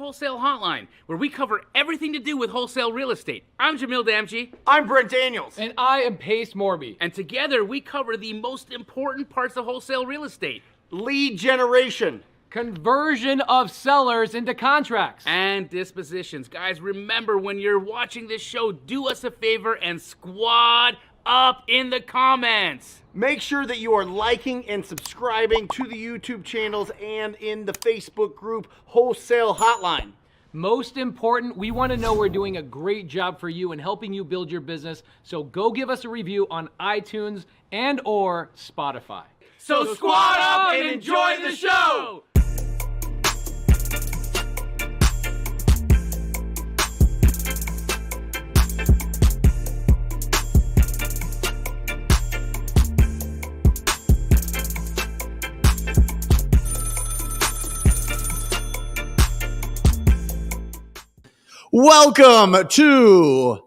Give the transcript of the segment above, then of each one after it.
Wholesale Hotline, where we cover everything to do with wholesale real estate. I'm Jamil Damji. I'm Brent Daniels. And I am Pace Morby. And together we cover the most important parts of wholesale real estate. Lead generation. Conversion of sellers into contracts. And dispositions. Guys, remember when you're watching this show, do us a favor and squad up in the comments. Make sure that you are liking and subscribing to the YouTube channels and in the Facebook group Wholesale Hotline. Most important, we want to know we're doing a great job for you and helping you build your business. So go give us a review on iTunes and or Spotify. So squad up and enjoy the show! Welcome to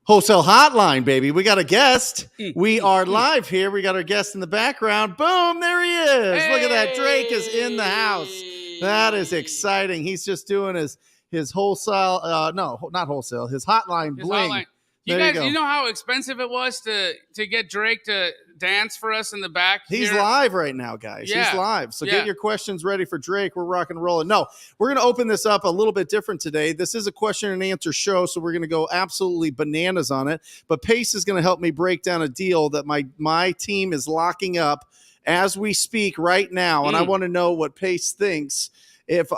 Wholesale Hotline, baby. We got a guest. We are live here. We got our guest in the background. Boom, there he is. Hey. Look at that. Drake is in the house. That is exciting. He's just doing his wholesale, no, not wholesale, his hotline bling. Hotline. You guys, you know how expensive it was to get Drake to dance for us in the back? He's live right now, guys. Yeah. He's live. So get your questions ready for Drake. We're rock and rolling. No, we're going to open this up a little bit different today. This is a question and answer show, so we're going to go absolutely bananas on it. But Pace is going to help me break down a deal that my team is locking up as we speak right now. And I want to know what Pace thinks. If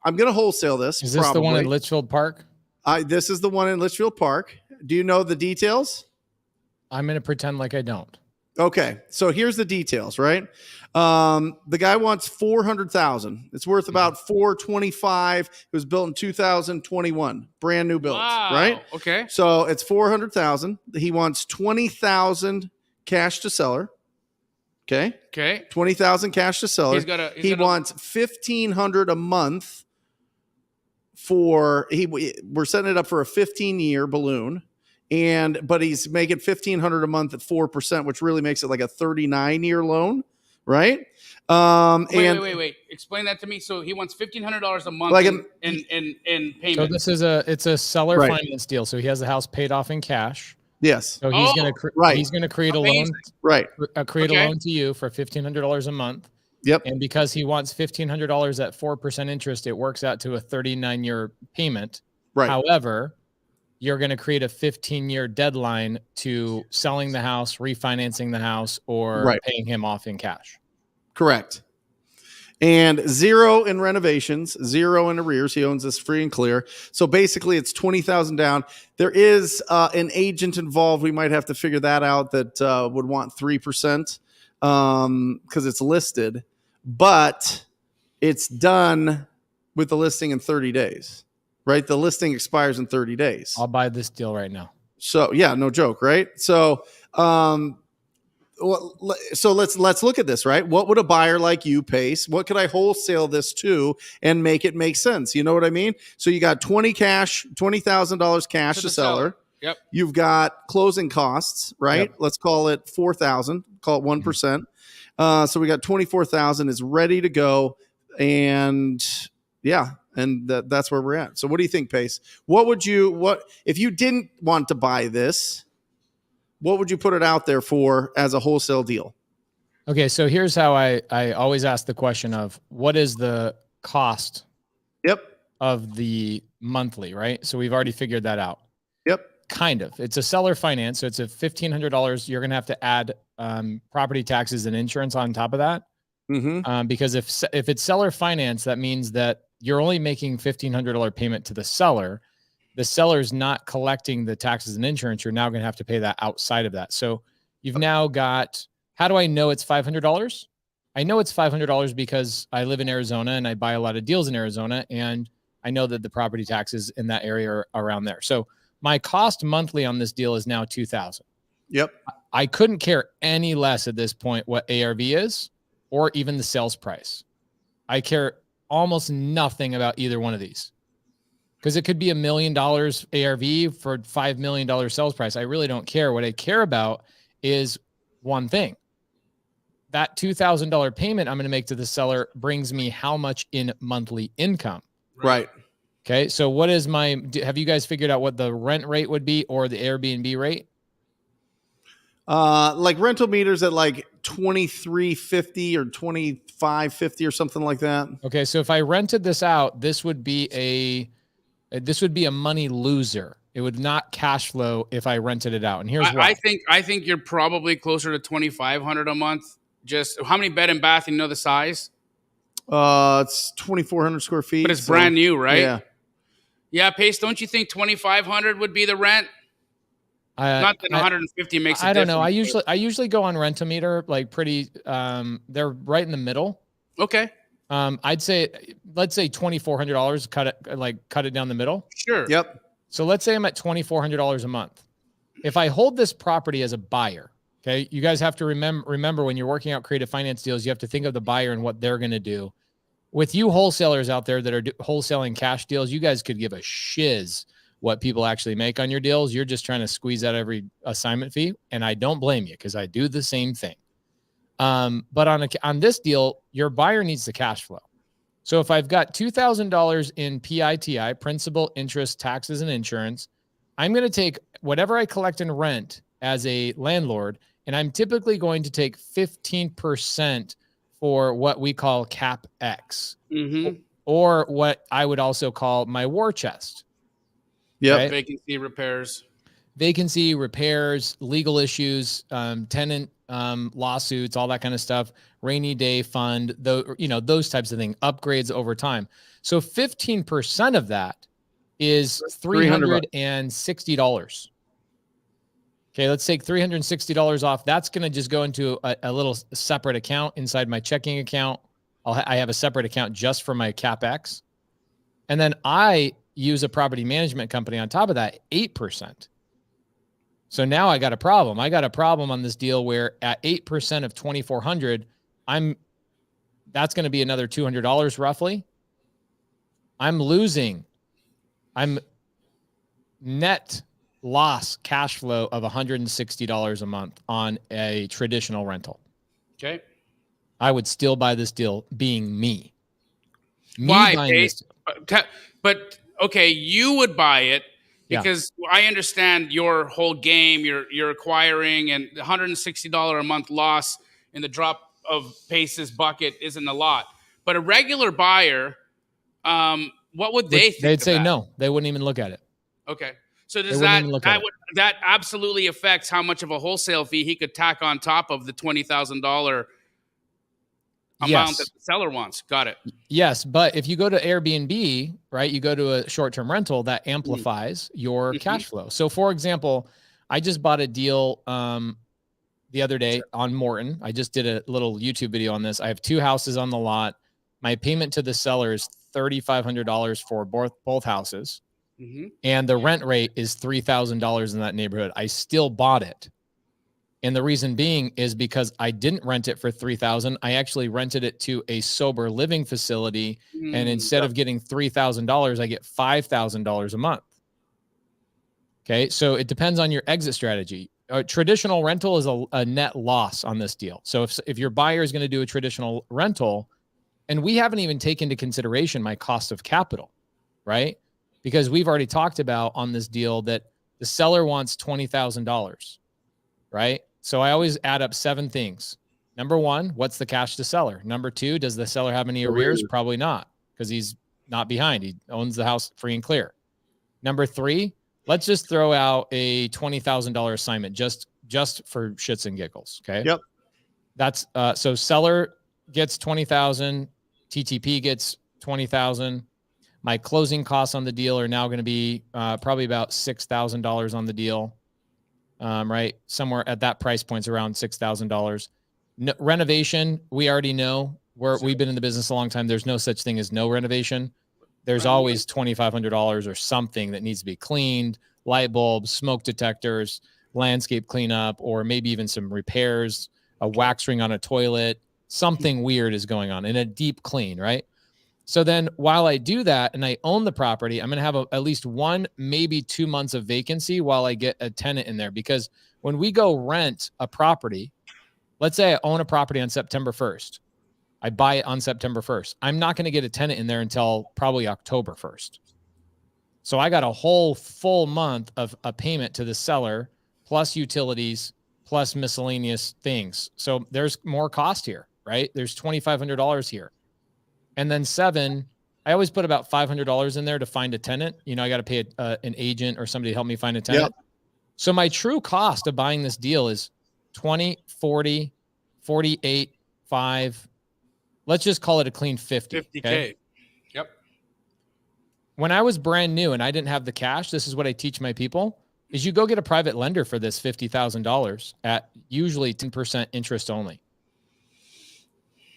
I'm going to wholesale this. Is this the one in Litchfield Park? This is the one in Litchfield Park. Do you know the details? I'm going to pretend like I don't. Okay, so here's the details, right? The guy wants $400,000. It's worth about $425. It was built in 2021, brand new built, right? Okay. So it's $400,000. He wants $20,000 cash to seller. Okay. Okay. $20,000 cash to seller. He wants $1,500 a month we're setting it up for a 15-year balloon. But he's making $1,500 a month at 4%, which really makes it like a 39-year loan, right? Wait. Explain that to me. So he wants $1,500 a month in payment. So it's a seller finance deal. So he has the house paid off in cash. Yes. So he's going to create a loan, create a loan to you for $1,500 a month. Yep. And because he wants $1,500 at 4% interest, it works out to a 39-year payment. Right. However, you're going to create a 15-year deadline to selling the house, refinancing the house, or paying him off in cash. Correct. And 0 in renovations, 0 in arrears. He owns this free and clear. So basically it's $20,000 down. There is an agent involved. We might have to figure that out that would want 3% because it's listed, but it's done with the listing in 30 days. Right, the listing expires in 30 days. I'll buy this deal right now. So yeah, no joke, right? So, so let's look at this, right? What would a buyer like you, Pace? What could I wholesale this to and make it make sense? You know what I mean? So you got $20,000 cash to seller. Yep. You've got closing costs, right? Yep. Let's call it $4,000. Call it 1%. So we got $24,000 is ready to go, and yeah. And that's where we're at. So what do you think, Pace? What if you didn't want to buy this, what would you put it out there for as a wholesale deal? Okay, so here's how I always ask the question of what is the cost of the monthly, right? So we've already figured that out. Yep. Kind of. It's a seller finance, so it's a $1,500. You're going to have to add property taxes and insurance on top of that. Mm-hmm. Because if it's seller finance, that means that you're only making $1,500 payment to the seller. The seller's not collecting the taxes and insurance. You're now going to have to pay that outside of that. So you've now got, how do I know it's $500? I know it's $500 because I live in Arizona and I buy a lot of deals in Arizona. And I know that the property taxes in that area are around there. So my cost monthly on this deal is now $2,000. Yep. I couldn't care any less at this point what ARV is or even the sales price. I care almost nothing about either one of these because it could be $1 million ARV for $5 million sales price. I really don't care. What I care about is one thing. That $2,000 payment I'm going to make to the seller brings me how much in monthly income. Right. Okay. So what is have you guys figured out what the rent rate would be or the Airbnb rate? Like rental meters at like $23.50 or $25.50 or something like that. Okay. So if I rented this out, this would be a money loser. It would not cash flow if I rented it out. And here's why. I think you're probably closer to $2,500 a month. Just how many bed and bath? You know the size? It's 2,400 square feet. But it's brand new, right? Yeah. Yeah, Pace, don't you think 2,500 would be the rent? Not that 150 makes a I don't difference. know. I usually go on Rent-A-Meter, like pretty, they're right in the middle. Okay. I'd say, let's say $2,400, cut it down the middle. Sure. Yep. So let's say I'm at $2,400 a month. If I hold this property as a buyer, okay, you guys have to remember when you're working out creative finance deals, you have to think of the buyer and what they're going to do. With you wholesalers out there that are wholesaling cash deals, you guys could give a shiz what people actually make on your deals. You're just trying to squeeze out every assignment fee. And I don't blame you because I do the same thing. But on this deal, your buyer needs the cash flow. So if I've got $2,000 in PITI, principal, interest, taxes, and insurance, I'm going to take whatever I collect in rent as a landlord, and I'm typically going to take 15% for what we call Cap X, or what I would also call my war chest. Yeah. Right? Vacancy, repairs, legal issues, tenant lawsuits, all that kind of stuff, rainy day fund, those types of things, upgrades over time. So 15% of that is $360. Okay, let's take $360 off. That's going to just go into a little separate account inside my checking account. I have a separate account just for my CapEx. And then I use a property management company on top of that, 8%. So now I got a problem. I got a problem on this deal where at 8% of 2,400, that's going to be another $200 roughly. I'm net loss cash flow of $160 a month on a traditional rental. Okay. I would still buy this deal being me. Why? But okay, you would buy it because I understand your whole game. You're acquiring, and $160 a month loss in the drop of Pace's bucket isn't a lot. But a regular buyer, what would they think? They'd say no. They wouldn't even look at it. Okay. So does that absolutely affects how much of a wholesale fee he could tack on top of the $20,000 amount that the seller wants? Got it. Yes, but if you go to Airbnb, right, you go to a short-term rental, that amplifies your cash flow. So, for example, I just bought a deal the other day on Morton. I just did a little YouTube video on this. I have 2 houses on the lot. My payment to the seller is $3,500 for both houses. And the rent rate is $3,000 in that neighborhood. I still bought it. And the reason being is because I didn't rent it for $3,000. I actually rented it to a sober living facility. And instead of getting $3,000, I get $5,000 a month. Okay. So it depends on your exit strategy. A traditional rental is a net loss on this deal. So if your buyer is going to do a traditional rental, and we haven't even taken into consideration my cost of capital, right? Because we've already talked about on this deal that the seller wants $20,000, right? So I always add up 7 things. Number 1, what's the cash to seller? Number 2, does the seller have any arrears? Probably not, because he's not behind. He owns the house free and clear. Number 3, let's just throw out a $20,000 assignment just for shits and giggles. Okay. Yep. That's so seller gets 20,000, TTP gets 20,000. My closing costs on the deal are now going to be probably about $6,000 on the deal, right? Somewhere at that price point's around $6,000. No, renovation, we already know. We've been in the business a long time. There's no such thing as no renovation. There's always $2,500 or something that needs to be cleaned, light bulbs, smoke detectors, landscape cleanup, or maybe even some repairs, a wax ring on a toilet. Something weird is going on in a deep clean, right? So then while I do that and I own the property, I'm going to have at least 1, maybe 2 months of vacancy while I get a tenant in there. Because when we go rent a property, let's say I own a property on September 1st. I buy it on September 1st. I'm not going to get a tenant in there until probably October 1st. So I got a whole full month of a payment to the seller, plus utilities, plus miscellaneous things. So there's more cost here, right? There's $2,500 here. And then 7, I always put about $500 in there to find a tenant. You know, I got to pay an agent or somebody to help me find a tenant. Yep. So my true cost of buying this deal is 20, 40, 48, 5. Let's just call it a clean 50. 50K. Okay? Yep. When I was brand new and I didn't have the cash, this is what I teach my people, is you go get a private lender for this $50,000 at usually 10% interest only.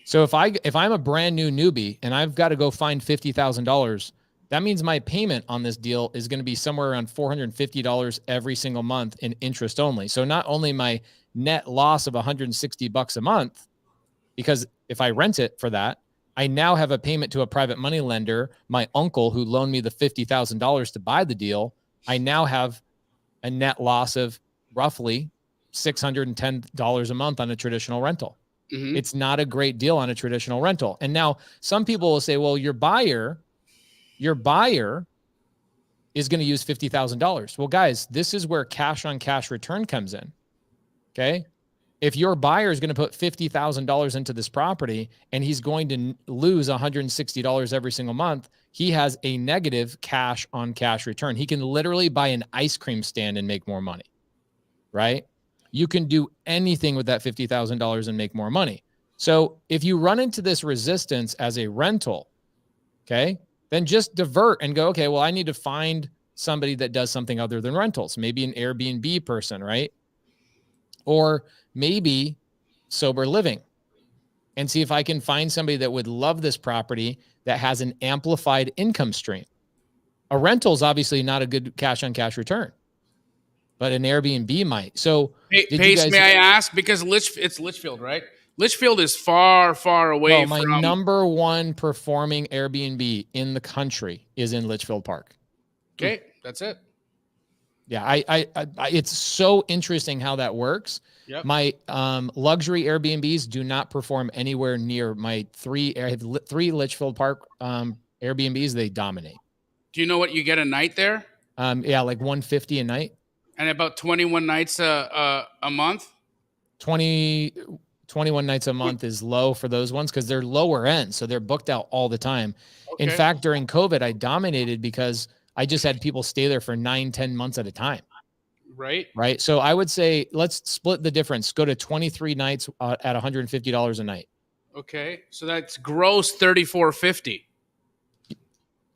So if I'm a brand new newbie and I've got to go find $50,000, that means my payment on this deal is going to be somewhere around $450 every single month in interest only. So not only my net loss of $160 a month, because if I rent it for that, I now have a payment to a private money lender, my uncle who loaned me the $50,000 to buy the deal. I now have a net loss of roughly $610 a month on a traditional rental. Mm-hmm. It's not a great deal on a traditional rental. And now some people will say, well, your buyer is going to use $50,000. Well, guys, this is where cash on cash return comes in. Okay. If your buyer is going to put $50,000 into this property and he's going to lose $160 every single month, he has a negative cash on cash return. He can literally buy an ice cream stand and make more money, right? You can do anything with that $50,000 and make more money. So if you run into this resistance as a rental, okay, then just divert and go, okay, well, I need to find somebody that does something other than rentals, maybe an Airbnb person, right? Or maybe sober living, and see if I can find somebody that would love this property that has an amplified income stream. A rental is obviously not a good cash on cash return, but an Airbnb might. So Pace, may I ask, because it's Litchfield, right? Litchfield is far, far away from... My number one performing Airbnb in the country is in Litchfield Park. Okay, that's it. Yeah, I it's so interesting how that works. Yep. My luxury Airbnbs do not perform anywhere near my 3 Litchfield Park Airbnbs. They dominate. Do you know what you get a night there? Yeah, like $150 a night. And about 21 nights a month? 21 nights a month is low for those ones because they're lower end. So they're booked out all the time. Okay. In fact, during COVID, I dominated because I just had people stay there for 9-10 months at a time. Right. So I would say, let's split the difference. Go to 23 nights at $150 a night. Okay. So that's gross $34.50.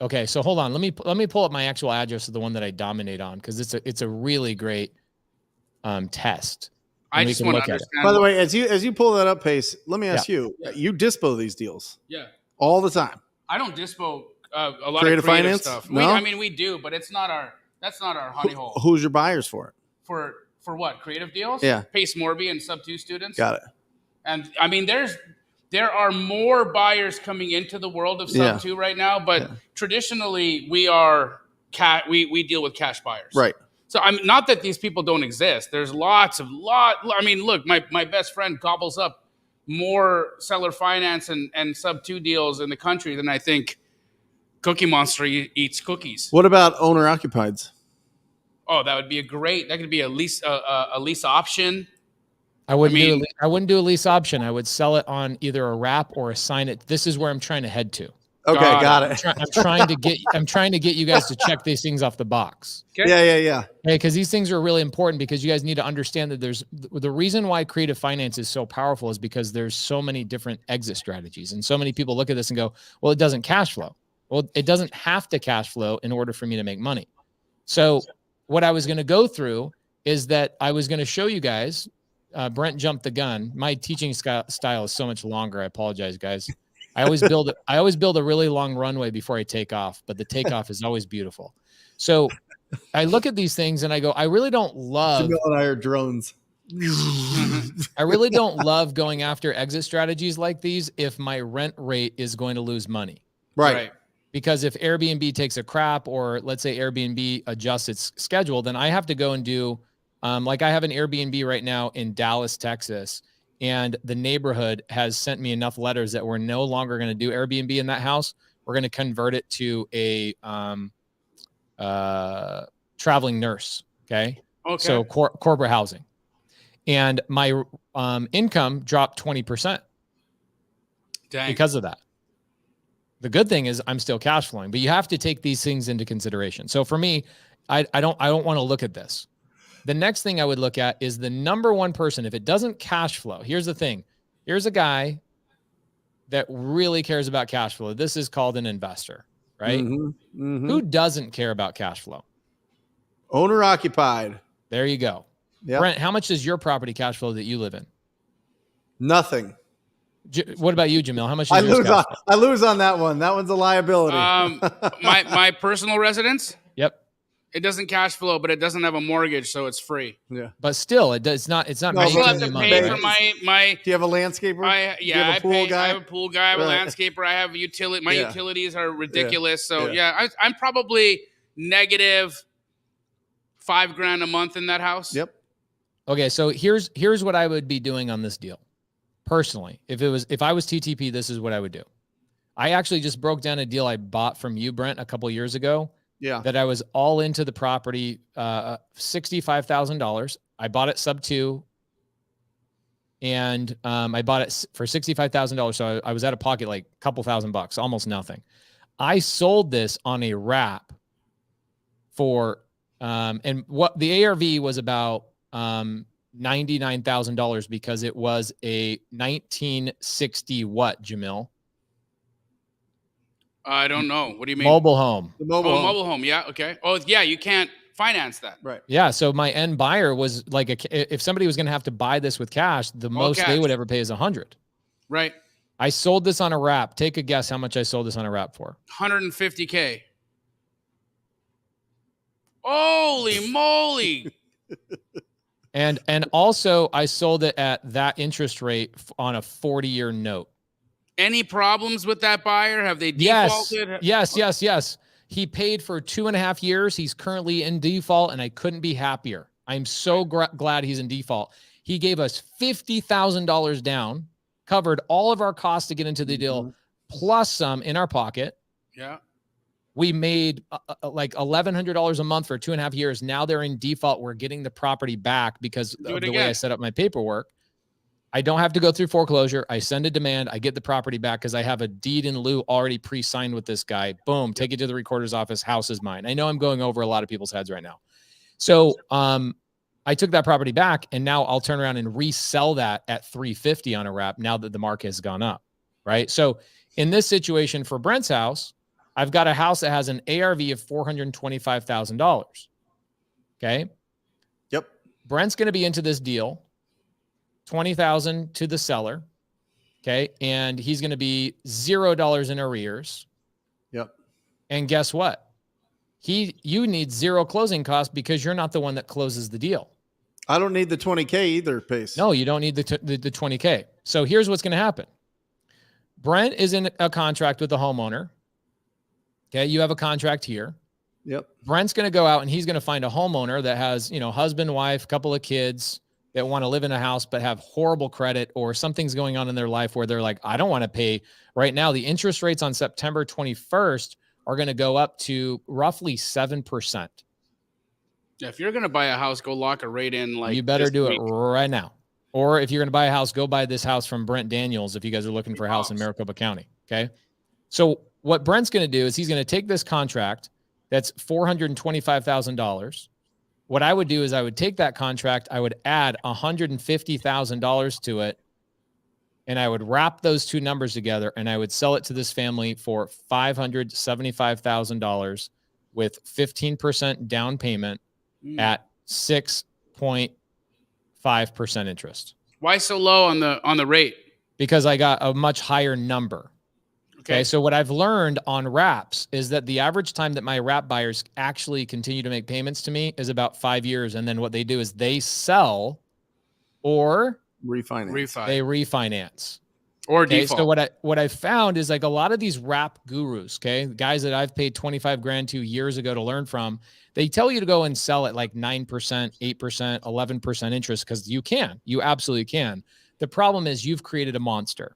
Okay. So hold on. Let me pull up my actual address of the one that I dominate on, because it's a really great test. I just want to understand. By the way, as you pull that up, Pace, let me ask you. Yeah. You dispo these deals. Yeah. All the time. I don't dispo a lot creative of creative finance stuff. No? We do, but it's not our. That's not our honey hole. Who's your buyers for it? For what? Creative deals? Yeah. Pace Morby and Sub 2 students. Got it. And I mean, there are more buyers coming into the world of Sub 2 right now, but traditionally we deal with cash buyers. Right. So I'm not that these people don't exist. There's I mean, look, my best friend gobbles up more seller finance and Sub 2 deals in the country than I think Cookie Monster eats cookies. What about owner occupieds? Oh, that would be that could be a lease option. I wouldn't do a lease option. I would sell it on either a wrap or assign it. This is where I'm trying to head to. Okay, got it. I'm trying to get you guys to check these things off the box. Okay. Yeah. Hey, because these things are really important, because you guys need to understand that the reason why creative finance is so powerful is because there's so many different exit strategies, and so many people look at this and go, well, it doesn't cash flow. Well, it doesn't have to cash flow in order for me to make money. So what I was going to go through is that I was going to show you guys. Brent jumped the gun. My teaching style is so much longer. I apologize, guys. I always build a really long runway before I take off, but the takeoff is always beautiful. So I look at these things and I go, I really don't love. Jamil and I are drones. I really don't love going after exit strategies like these if my rent rate is going to lose money. Right. Because if Airbnb takes a crap, or let's say Airbnb adjusts its schedule, then I have to go and do, like I have an Airbnb right now in Dallas, Texas, and the neighborhood has sent me enough letters that we're no longer going to do Airbnb in that house. We're going to convert it to a traveling nurse. Okay. So corporate housing. And my income dropped 20% because of that. The good thing is I'm still cash flowing, but you have to take these things into consideration. So for me, I don't want to look at this. The next thing I would look at is the number one person. If it doesn't cash flow, here's the thing. Here's a guy that really cares about cash flow. This is called an investor, right? Who doesn't care about cash flow? Owner occupied. There you go. Yep. Brent, how much does your property cash flow that you live in? Nothing. What about you, Jamil? How much? I lose on that one. That one's a liability. My personal residence. Yep. It doesn't cash flow, but it doesn't have a mortgage, so it's free. Yeah. But still, it's not. No, I still have to pay for my. Do you have a landscaper? I have a pool guy. I have a pool guy. I have a landscaper. I have utility. My utilities are ridiculous. So I'm probably negative $5,000 a month in that house. Yep. Okay, so here's what I would be doing on this deal. Personally, if I was TTP, this is what I would do. I actually just broke down a deal I bought from you, Brent, a couple years ago. Yeah. That I was all into the property, $65,000. I bought it sub 2, and I bought it for $65,000. So I was out of pocket like a couple $1,000, almost nothing. I sold this on a wrap for, and what the ARV was about $99,000 because it was a 1960 what, Jamil? I don't know. What do you mean? Mobile home. Mobile home. Yeah. Okay. Oh, yeah. You can't finance that. Right. Yeah. So my end buyer was like, if somebody was going to have to buy this with cash, the most they would ever pay is $100. Right. I sold this on a wrap. Take a guess how much I sold this on a wrap for. $150K. Holy moly. And also I sold it at that interest rate on a 40-year note. Any problems with that buyer? Have they defaulted? Yes. He paid for 2.5 years. He's currently in default, and I couldn't be happier. I'm so glad he's in default. He gave us $50,000 down, covered all of our costs to get into the deal, plus some in our pocket. Yeah. We made like $1,100 a month for 2.5 years. Now they're in default. We're getting the property back because of the way I set up my paperwork. I don't have to go through foreclosure. I send a demand. I get the property back because I have a deed in lieu already pre-signed with this guy. Boom, take it to the recorder's office. House is mine. I know I'm going over a lot of people's heads right now. So I took that property back, and now I'll turn around and resell that at $350 on a wrap now that the market has gone up, right? So in this situation for Brent's house, I've got a house that has an ARV of $425,000. Okay. Yep. Brent's going to be into this deal. $20,000 to the seller. Okay. And he's going to be $0 in arrears. Yep. And guess what? You need zero closing costs because you're not the one that closes the deal. I don't need the 20K either, Pace. No, you don't need the 20K. So here's what's going to happen. Brent is in a contract with the homeowner. Okay. You have a contract here. Yep. Brent's going to go out and he's going to find a homeowner that has, husband, wife, couple of kids that want to live in a house but have horrible credit, or something's going on in their life where they're like, I don't want to pay right now. The interest rates on September 21st are going to go up to roughly 7%. Yeah, if you're going to buy a house, go lock a rate in. Like, you better do it right now. Or if you're going to buy a house, go buy this house from Brent Daniels if you guys are looking for a house in Maricopa County. Okay. So what Brent's going to do is he's going to take this contract that's $425,000. What I would do is I would take that contract, I would add $150,000 to it, and I would wrap those two numbers together, and I would sell it to this family for $575,000 with 15% down payment at 6.5% interest. Why so low on the rate? Because I got a much higher number. Okay. So what I've learned on wraps is that the average time that my wrap buyers actually continue to make payments to me is about 5 years. And then what they do is they sell or refinance. They refinance. Or default. So what I found is like a lot of these wrap gurus, guys that I've paid $25,000 to years ago to learn from, they tell you to go and sell at like 9%, 8%, 11% interest because you absolutely can. The problem is you've created a monster.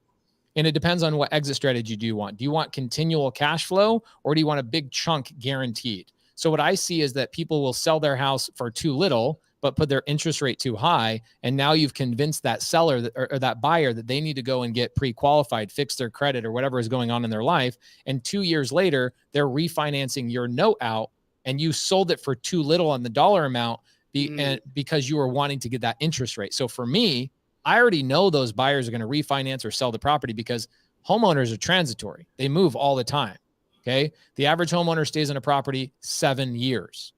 And it depends on what exit strategy do you want. Do you want continual cash flow, or do you want a big chunk guaranteed? So what I see is that people will sell their house for too little, but put their interest rate too high. And now you've convinced that seller that, or that buyer that they need to go and get pre-qualified, fix their credit or whatever is going on in their life. And 2 years later, they're refinancing your note out, and you sold it for too little on the dollar amount and because you were wanting to get that interest rate. So for me, I already know those buyers are going to refinance or sell the property because homeowners are transitory. They move all the time. Okay. The average homeowner stays in a property 7 years.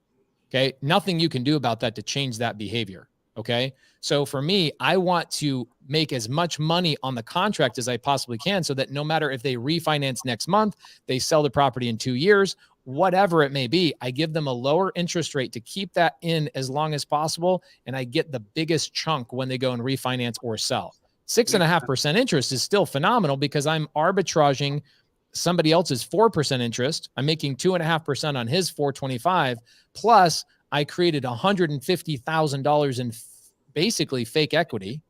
Okay. Nothing you can do about that to change that behavior. Okay. So for me, I want to make as much money on the contract as I possibly can, so that no matter if they refinance next month, they sell the property in 2 years, whatever it may be, I give them a lower interest rate to keep that in as long as possible. And I get the biggest chunk when they go and refinance or sell. 6.5% interest is still phenomenal because I'm arbitraging somebody else's 4% interest. I'm making 2.5% on his 425. Plus I created $150,000 in basically fake equity,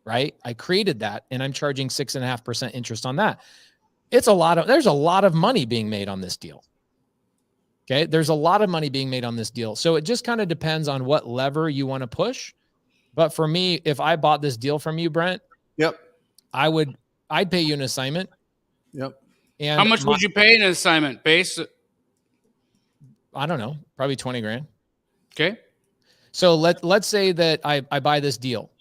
right? I created that and I'm charging 6.5% interest on that. There's a lot of money being made on this deal. Okay. There's a lot of money being made on this deal. So it just kind of depends on what lever you want to push. But for me, if I bought this deal from you, Brent, I'd pay you an assignment. Yep. And how much would you pay in an assignment base? I don't know, probably 20 grand. Okay. So let's say that I buy this deal.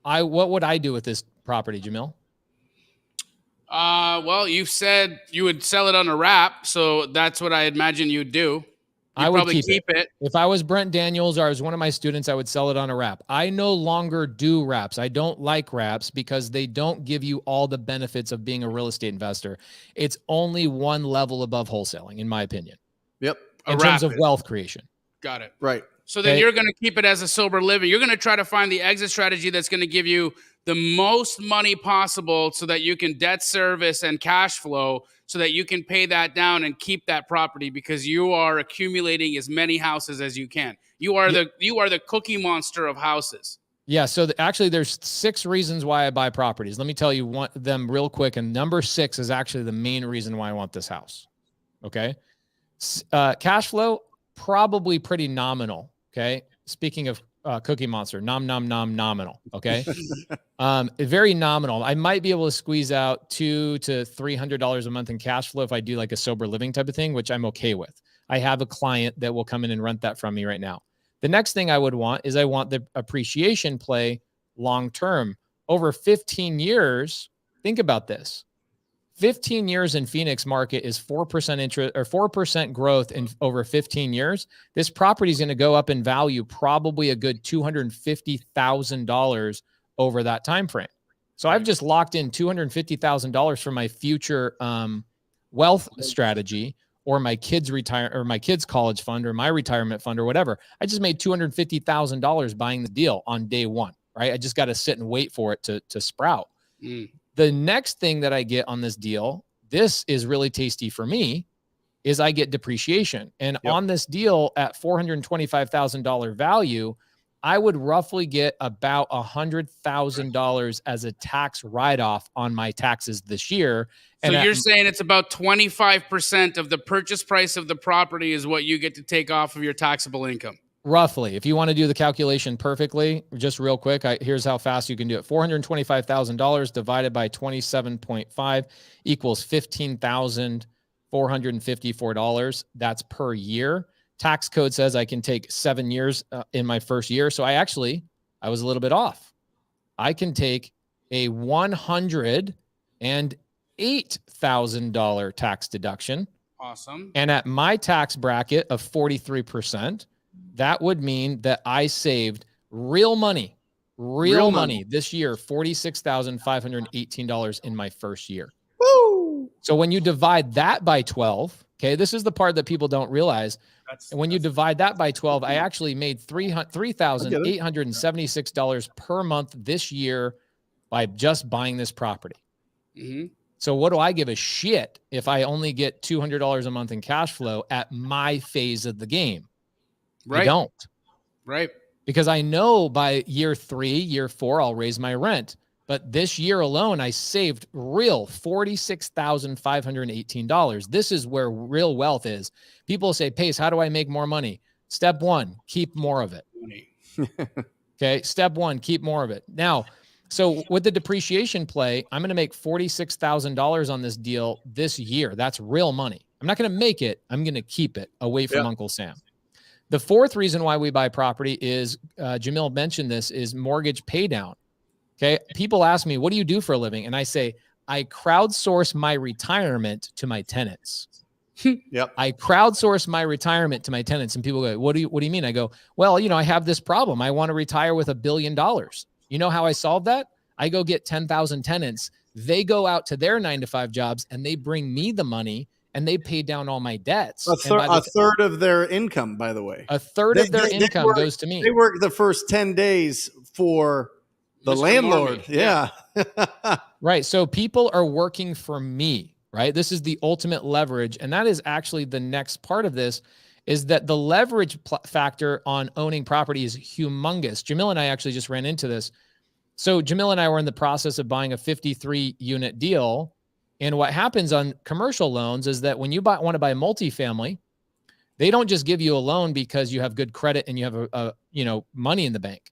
What would I do with this property, Jamil? Well, you said you would sell it on a wrap, so that's what I imagine you'd do. I would probably keep it. If I was Brent Daniels or I was one of my students, I would sell it on a wrap. I no longer do wraps. I don't like wraps because they don't give you all the benefits of being a real estate investor. It's only one level above wholesaling, in my opinion. Yep. In terms of wealth creation. Got it. Right. So then you're going to keep it as a sober living. You're going to try to find the exit strategy that's going to give you the most money possible so that you can debt service and cash flow so that you can pay that down and keep that property because you are accumulating as many houses as you can. You are the cookie monster of houses. Yeah. So actually there's 6 reasons why I buy properties. Let me tell you them real quick. And number 6 is actually the main reason why I want this house. Okay. Cash flow, probably pretty nominal. Okay. Speaking of Cookie Monster, nominal. Okay. Very nominal. I might be able to squeeze out $200 to $300 a month in cash flow if I do like a sober living type of thing, which I'm okay with. I have a client that will come in and rent that from me right now. The next thing I would want is I want the appreciation play long-term over 15 years. Think about this. 15 years in Phoenix market is 4% interest or 4% growth in over 15 years. This property is going to go up in value, probably a good $250,000 over that time frame. So I've just locked in $250,000 for my future wealth strategy, or my kids my kids' college fund, or my retirement fund, or whatever. I just made $250,000 buying the deal on day one. Right? I just got to sit and wait for it to sprout. The next thing that I get on this deal, this is really tasty for me, is I get depreciation. And on this deal at $425,000 value, I would roughly get about $100,000 as a tax write-off on my taxes this year. So you're saying it's about 25% of the purchase price of the property is what you get to take off of your taxable income. Roughly, if you want to do the calculation perfectly, just real quick, here's how fast you can do it. $425,000 divided by 27.5 equals $15,454. That's per year. Tax code says I can take 7 years in my first year. So I was a little bit off. I can take a $108,000 tax deduction. Awesome. And at my tax bracket of 43%, that would mean that I saved real money this year, $46,518 in my first year. Woo! So when you divide that by 12, okay, this is the part that people don't realize. And when you divide that by 12, I actually made $3,876 per month this year by just buying this property. Mm-hmm. So what do I give a shit if I only get $200 a month in cash flow at my phase of the game? Right. I don't. Right. Because I know by year 3, year 4, I'll raise my rent. But this year alone, I saved real $46,518. This is where real wealth is. People say, Pace, how do I make more money? Step one, keep more of it. Okay. Step one, keep more of it. Now, so with the depreciation play, I'm going to make $46,000 on this deal this year. That's real money. I'm not going to make it. I'm going to keep it away from Uncle Sam. The fourth reason why we buy property is, Jamil mentioned this, is mortgage pay down. Okay. People ask me, what do you do for a living? And I say, I crowdsource my retirement to my tenants. I crowdsource my retirement to my tenants. And people go, what do you mean? I go, well, I have this problem. I want to retire with $1 billion. You know how I solve that? I go get 10,000 tenants. They go out to their 9-to-5 jobs and they bring me the money and they pay down all my debts. A third of their income, by the way. A third of their income goes to me. They work the first 10 days for the landlord. Yeah. Right. So people are working for me, right? This is the ultimate leverage. And that is actually the next part of this, is that the leverage factor on owning property is humongous. Jamil and I actually just ran into this. So Jamil and I were in the process of buying a 53 unit deal. And what happens on commercial loans is that when you want to buy a multifamily, they don't just give you a loan because you have good credit and you have money in the bank.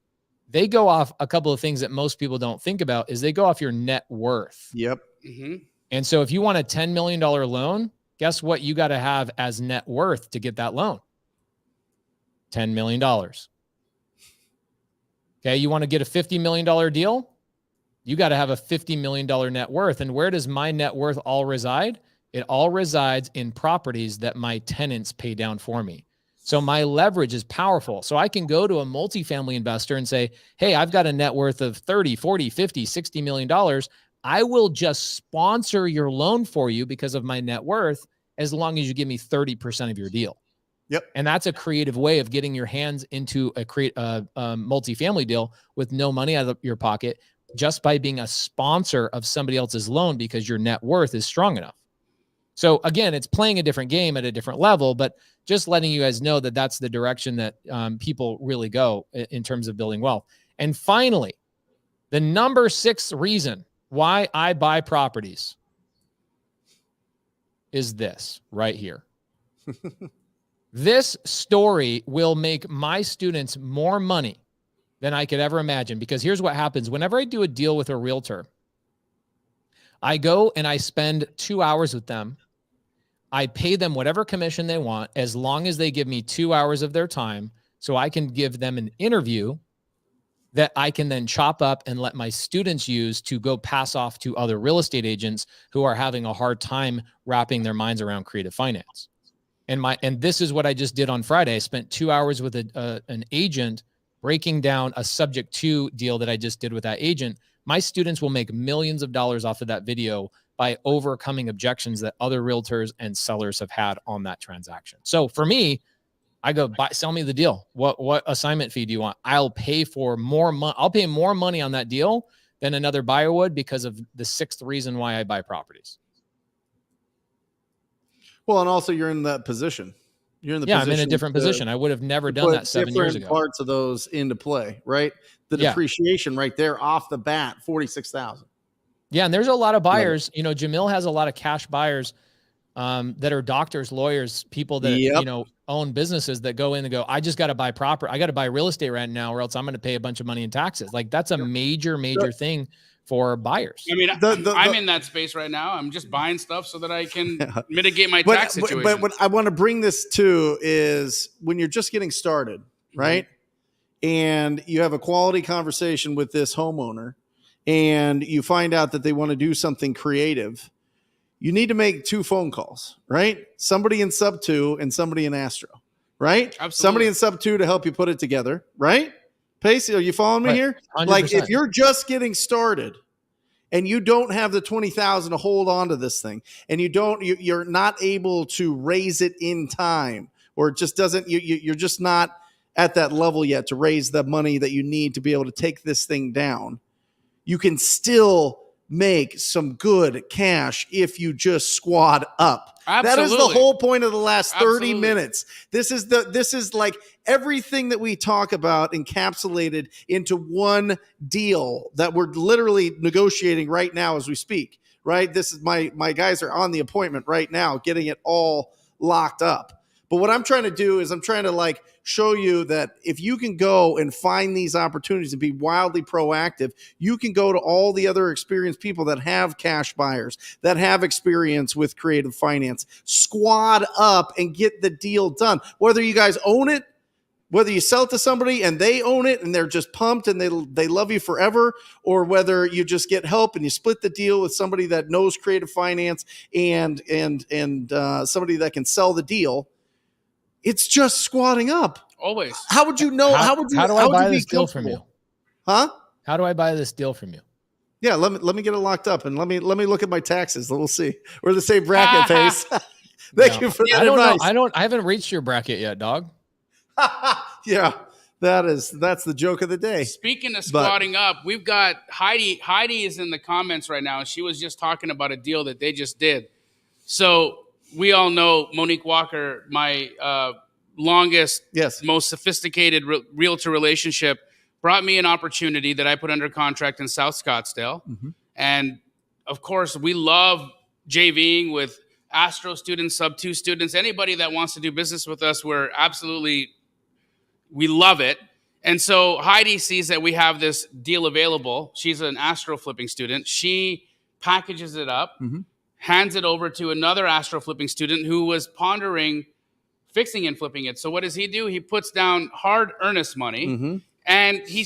They go off a couple of things that most people don't think about, is they go off your net worth. Yep. Mm-hmm. And so if you want a $10 million loan, guess what you got to have as net worth to get that loan? $10 million. Okay. You want to get a $50 million deal? You got to have a $50 million net worth. And where does my net worth all reside? It all resides in properties that my tenants pay down for me. So my leverage is powerful. So I can go to a multifamily investor and say, hey, I've got a net worth of 30, 40, 50, $60 million. I will just sponsor your loan for you because of my net worth, as long as you give me 30% of your deal. Yep. And that's a creative way of getting your hands into a multifamily deal with no money out of your pocket, just by being a sponsor of somebody else's loan because your net worth is strong enough. So again, it's playing a different game at a different level, but just letting you guys know that that's the direction that people really go in terms of building wealth. And finally, the number 6 reason why I buy properties is this right here. This story will make my students more money than I could ever imagine, because here's what happens. Whenever I do a deal with a realtor, I go and I spend 2 hours with them. I pay them whatever commission they want, as long as they give me 2 hours of their time, so I can give them an interview that I can then chop up and let my students use to go pass off to other real estate agents who are having a hard time wrapping their minds around creative finance. And this is what I just did on Friday. I spent 2 hours with an agent breaking down a subject to deal that I just did with that agent. My students will make millions of dollars off of that video by overcoming objections that other realtors and sellers have had on that transaction. So for me, I go, sell me the deal. What assignment fee do you want? I'll pay for more money. I'll pay more money on that deal than another buyer would, because of the 6th reason why I buy properties. Well, and also you're in that position. You're in the I'm in a different position. I would have never done that 7 years ago. Parts of those into play, right? The depreciation right there off the bat, 46,000. Yeah, and there's a lot of buyers. Jamil has a lot of cash buyers that are doctors, lawyers, people that own businesses that go in and go, I just got to buy property. I got to buy real estate right now, or else I'm going to pay a bunch of money in taxes. Like, that's a major thing for buyers. I mean, I'm in that space right now. I'm just buying stuff so that I can mitigate my tax situation. But what I want to bring this to is, when you're just getting started, right? Mm-hmm. And you have a quality conversation with this homeowner, and you find out that they want to do something creative, you need to make 2 phone calls, right? Somebody in sub 2 and somebody in Astro, right? Absolutely. Somebody in sub 2 to help you put it together, right? Pacey, are you following me here? 100%. Like, if you're just getting started and you don't have the 20,000 to hold on to this thing, and you're not able to raise it in time, or it just doesn't, you're just not at that level yet to raise the money that you need to be able to take this thing down, you can still make some good cash if you just squad up. Absolutely. That is the whole point of the last 30 Absolutely. minutes. This is like everything that we talk about encapsulated into one deal that we're literally negotiating right now as we speak, right? This is my guys are on the appointment right now, getting it all locked up. But what I'm trying to do is I'm trying to like show you that if you can go and find these opportunities and be wildly proactive, you can go to all the other experienced people that have cash buyers, that have experience with creative finance, squad up and get the deal done. Whether you guys own it, whether you sell it to somebody and they own it and they're just pumped and they love you forever, or whether you just get help and you split the deal with somebody that knows creative finance and somebody that can sell the deal. It's just squatting up. Always. How would you know? How do I buy this deal from you? Huh? How do I buy this deal from you? Yeah, let me get it locked up and let me look at my taxes. We'll see. We're the same bracket, Pace. Thank you for that advice. I haven't reached your bracket yet, dog. Yeah, that's the joke of the day. Speaking of squatting up, we've got Heidi. Heidi is in the comments right now, and she was just talking about a deal that they just did. So we all know Monique Walker, my longest, most sophisticated realtor relationship, brought me an opportunity that I put under contract in South Scottsdale. Mm-hmm. And of course, we love JVing with Astro students, Sub-2 students, anybody that wants to do business with us. We love it. And so Heidi sees that we have this deal available. She's an Astro flipping student. She packages it up. Mm-hmm. Hands it over to another Astro flipping student who was pondering fixing and flipping it. So what does he do? He puts down hard earnest money, mm-hmm. and he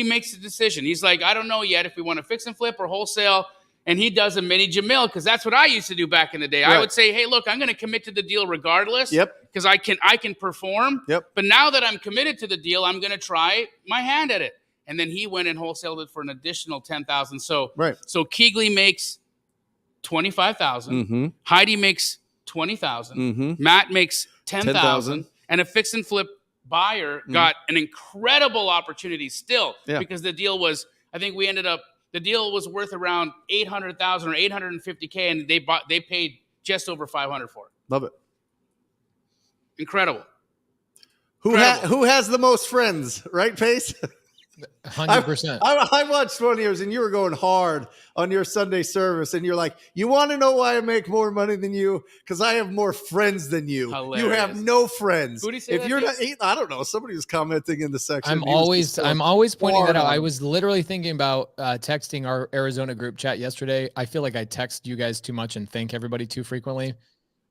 makes a decision. He's like, I don't know yet if we want to fix and flip or wholesale. And he does a mini Jamil because that's what I used to do back in the day. Right. I would say, hey, look, I'm going to commit to the deal regardless. Yep. Because I can perform. Yep. But now that I'm committed to the deal, I'm going to try my hand at it. And then he went and wholesaled it for an additional $10,000. So Keegley makes $25,000. Mm-hmm. Heidi makes $20,000. Mm-hmm. Matt makes $10,000. And a fix and flip buyer got an incredible opportunity still because the deal was, I think the deal was worth around $800,000 or $850K, and they paid just over $500 for it. Love it. Incredible. Who has the most friends, right, Pace? 100%. I watched one of yours, and you were going hard on your Sunday service, and you're like, you want to know why I make more money than you? Because I have more friends than you. Hilarious. You have no friends. Who did he say if you're not, I don't know. Somebody was commenting in the section. I'm always pointing that out. I was literally thinking about texting our Arizona group chat yesterday. I feel like I text you guys too much and thank everybody too frequently.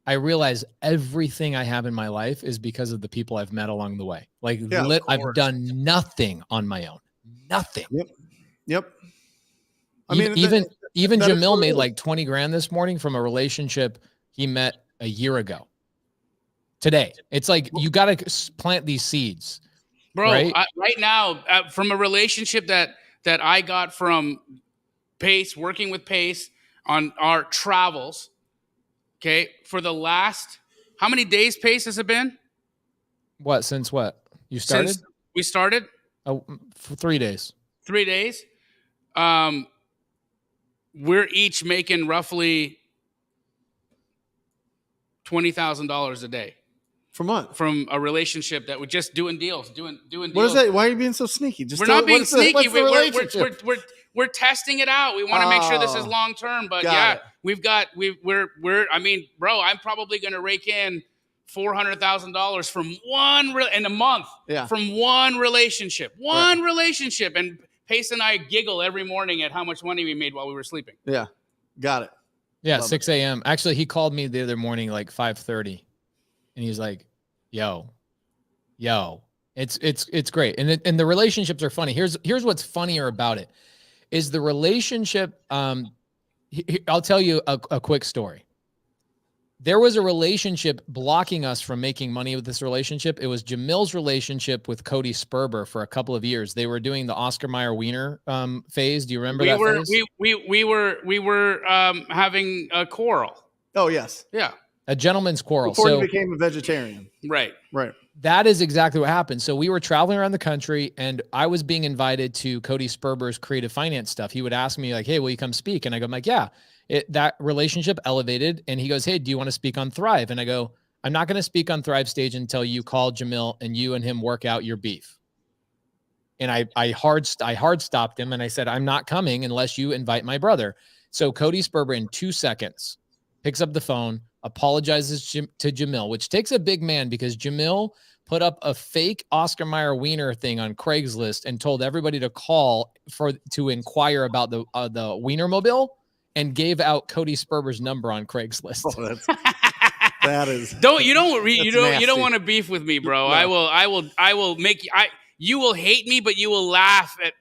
I realize everything I have in my life is because of the people I've met along the way. Like I've done nothing on my own. Nothing. Yep. I mean, even Jamil made like 20 grand this morning from a relationship he met a year ago. Today, it's like you got to plant these seeds, bro. Right, right now, from a relationship that I got from Pace, working with Pace on our travels. Okay, for the last, how many days, Pace, has it been? What, since what? You started? Since we started? Oh, for 3 days. 3 days. We're each making roughly $20,000 a day. From what? From a relationship that we're just doing deals, doing deals. What is that? Why are you being so sneaky? We're not being sneaky. We're testing it out. We want to make sure this is long term. But I mean, bro, I'm probably going to rake in $400,000 from in a month. Yeah. From one relationship. Relationship. And Pace and I giggle every morning at how much money we made while we were sleeping. Yeah. Got it. Yeah, 6 a.m. Actually, he called me the other morning, like 5:30. And he's like, yo, it's great. And the relationships are funny. Here's what's funnier about it is the relationship. I'll tell you a quick story. There was a relationship blocking us from making money with this relationship. It was Jamil's relationship with Cody Sperber for a couple of years. They were doing the Oscar Mayer Wiener phase. Do you remember that phase? We were having a quarrel. Oh, yes. Yeah. A gentleman's quarrel. Before so he became a vegetarian. Right. Right. that is exactly what happened. So we were traveling around the country and I was being invited to Cody Sperber's creative finance stuff. He would ask me like, hey, will you come speak? And I go, I'm like, yeah. That relationship elevated. And he goes, hey, do you want to speak on Thrive? And I go, I'm not going to speak on Thrive stage until you call Jamil and you and him work out your beef. And I hard stopped him and I said, I'm not coming unless you invite my brother. So Cody Sperber in 2 seconds picks up the phone, apologizes to Jamil, which takes a big man because Jamil put up a fake Oscar Mayer Wiener thing on Craigslist and told everybody to call to inquire about the Wienermobile and gave out Cody Sperber's number on Craigslist. Oh, that is you don't want to beef with me, bro. No. I will make you. You will hate me, but you will laugh at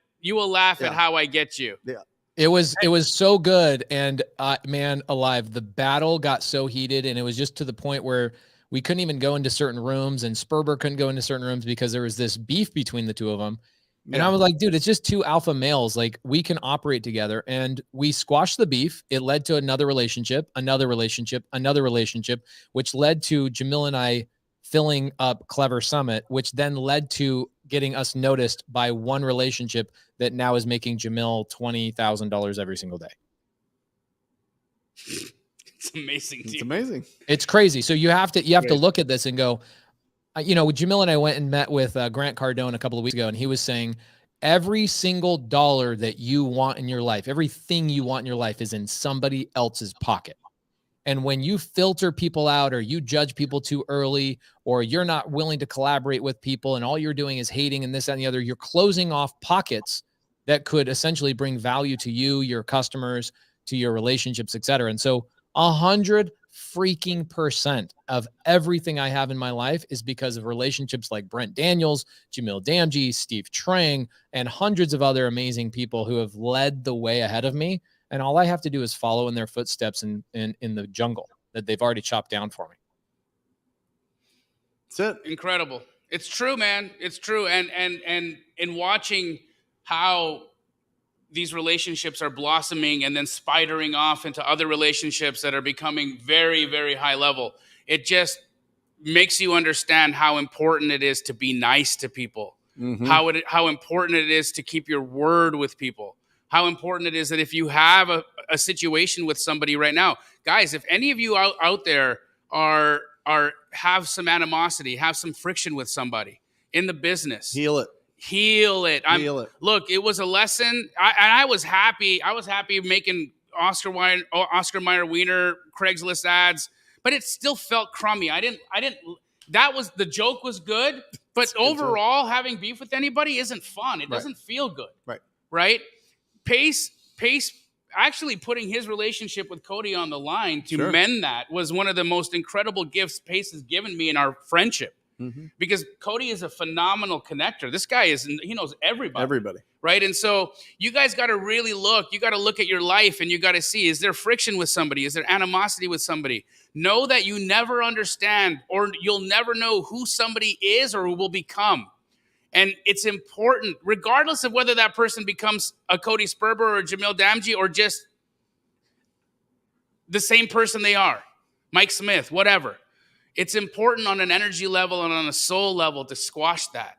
how I get you. Yeah. It was so good. And man alive, the battle got so heated and it was just to the point where we couldn't even go into certain rooms and Sperber couldn't go into certain rooms because there was this beef between the two of them. And I was like, dude, it's just two alpha males. Like we can operate together and we squashed the beef. It led to another relationship, which led to Jamil and I filling up Clever Summit, which then led to getting us noticed by one relationship that now is making Jamil $20,000 every single day. It's amazing. It's amazing. It's crazy. So you have to look at this and go, Jamil and I went and met with Grant Cardone a couple of weeks ago, and he was saying every single dollar that you want in your life, everything you want in your life is in somebody else's pocket. And when you filter people out or you judge people too early or you're not willing to collaborate with people and all you're doing is hating and this, that, and the other, you're closing off pockets that could essentially bring value to you, your customers, to your relationships, et cetera. And so 100% of everything I have in my life is because of relationships like Brent Daniels, Jamil Damji, Steve Trang, and hundreds of other amazing people who have led the way ahead of me. And all I have to do is follow in their footsteps in the jungle that they've already chopped down for me. That's it. Incredible. It's true, man. It's true. And in watching how these relationships are blossoming and then spidering off into other relationships that are becoming very, very high level, it just makes you understand how important it is to be nice to people, how important it is to keep your word with people, how important it is that if you have a situation with somebody right now, guys, if any of you out there have some animosity, have some friction with somebody in the business, heal it. Look, it was a lesson. I was happy. I was happy making Oscar Mayer Wiener Craigslist ads, but it still felt crummy. The joke was good, but overall having beef with anybody isn't fun. It doesn't feel good. Right? Pace actually putting his relationship with Cody on the line to mend that was one of the most incredible gifts Pace has given me in our friendship. Because Cody is a phenomenal connector. This guy he knows everybody. Right. And so you guys got to really look at your life and you got to see, is there friction with somebody? Is there animosity with somebody? Know that you never understand or you'll never know who somebody is or who will become. And it's important, regardless of whether that person becomes a Cody Sperber or a Jamil Damji or just the same person they are, Mike Smith, whatever. It's important on an energy level and on a soul level to squash that.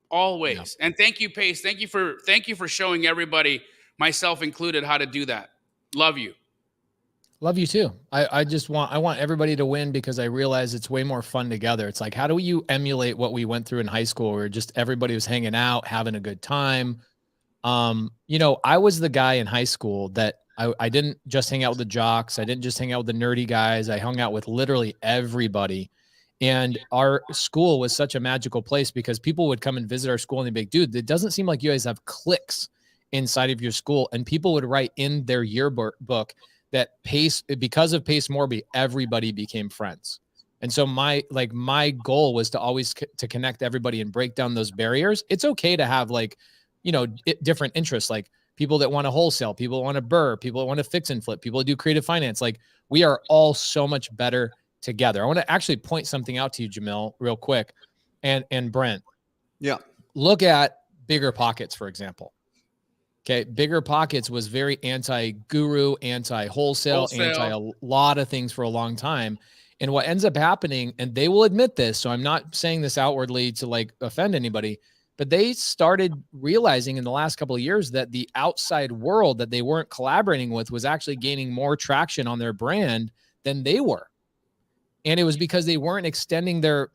Always. Yeah. And thank you, Pace. Thank you for showing everybody, myself included, how to do that. Love you. Love you too. I want everybody to win because I realize it's way more fun together. It's like, how do you emulate what we went through in high school where just everybody was hanging out, having a good time? I was the guy in high school that I didn't just hang out with the jocks. I didn't just hang out with the nerdy guys. I hung out with literally everybody. And our school was such a magical place because people would come and visit our school and they'd be like, dude, it doesn't seem like you guys have cliques inside of your school. And people would write in their yearbook that because of Pace Morby, everybody became friends. And so my goal was to always to connect everybody and break down those barriers. It's okay to have different interests, like people that want to wholesale, people that want to burr, people that want to fix and flip, people that do creative finance. Like we are all so much better together. I want to actually point something out to you, Jamil, real quick. And Brent. Yeah. Look at Bigger Pockets, for example. Okay. Bigger Pockets was very anti-guru, anti-wholesale, anti a lot of things for a long time. And what ends up happening, and they will admit this, so I'm not saying this outwardly to like offend anybody, but they started realizing in the last couple of years that the outside world that they weren't collaborating with was actually gaining more traction on their brand than they were. And it was because they weren't extending their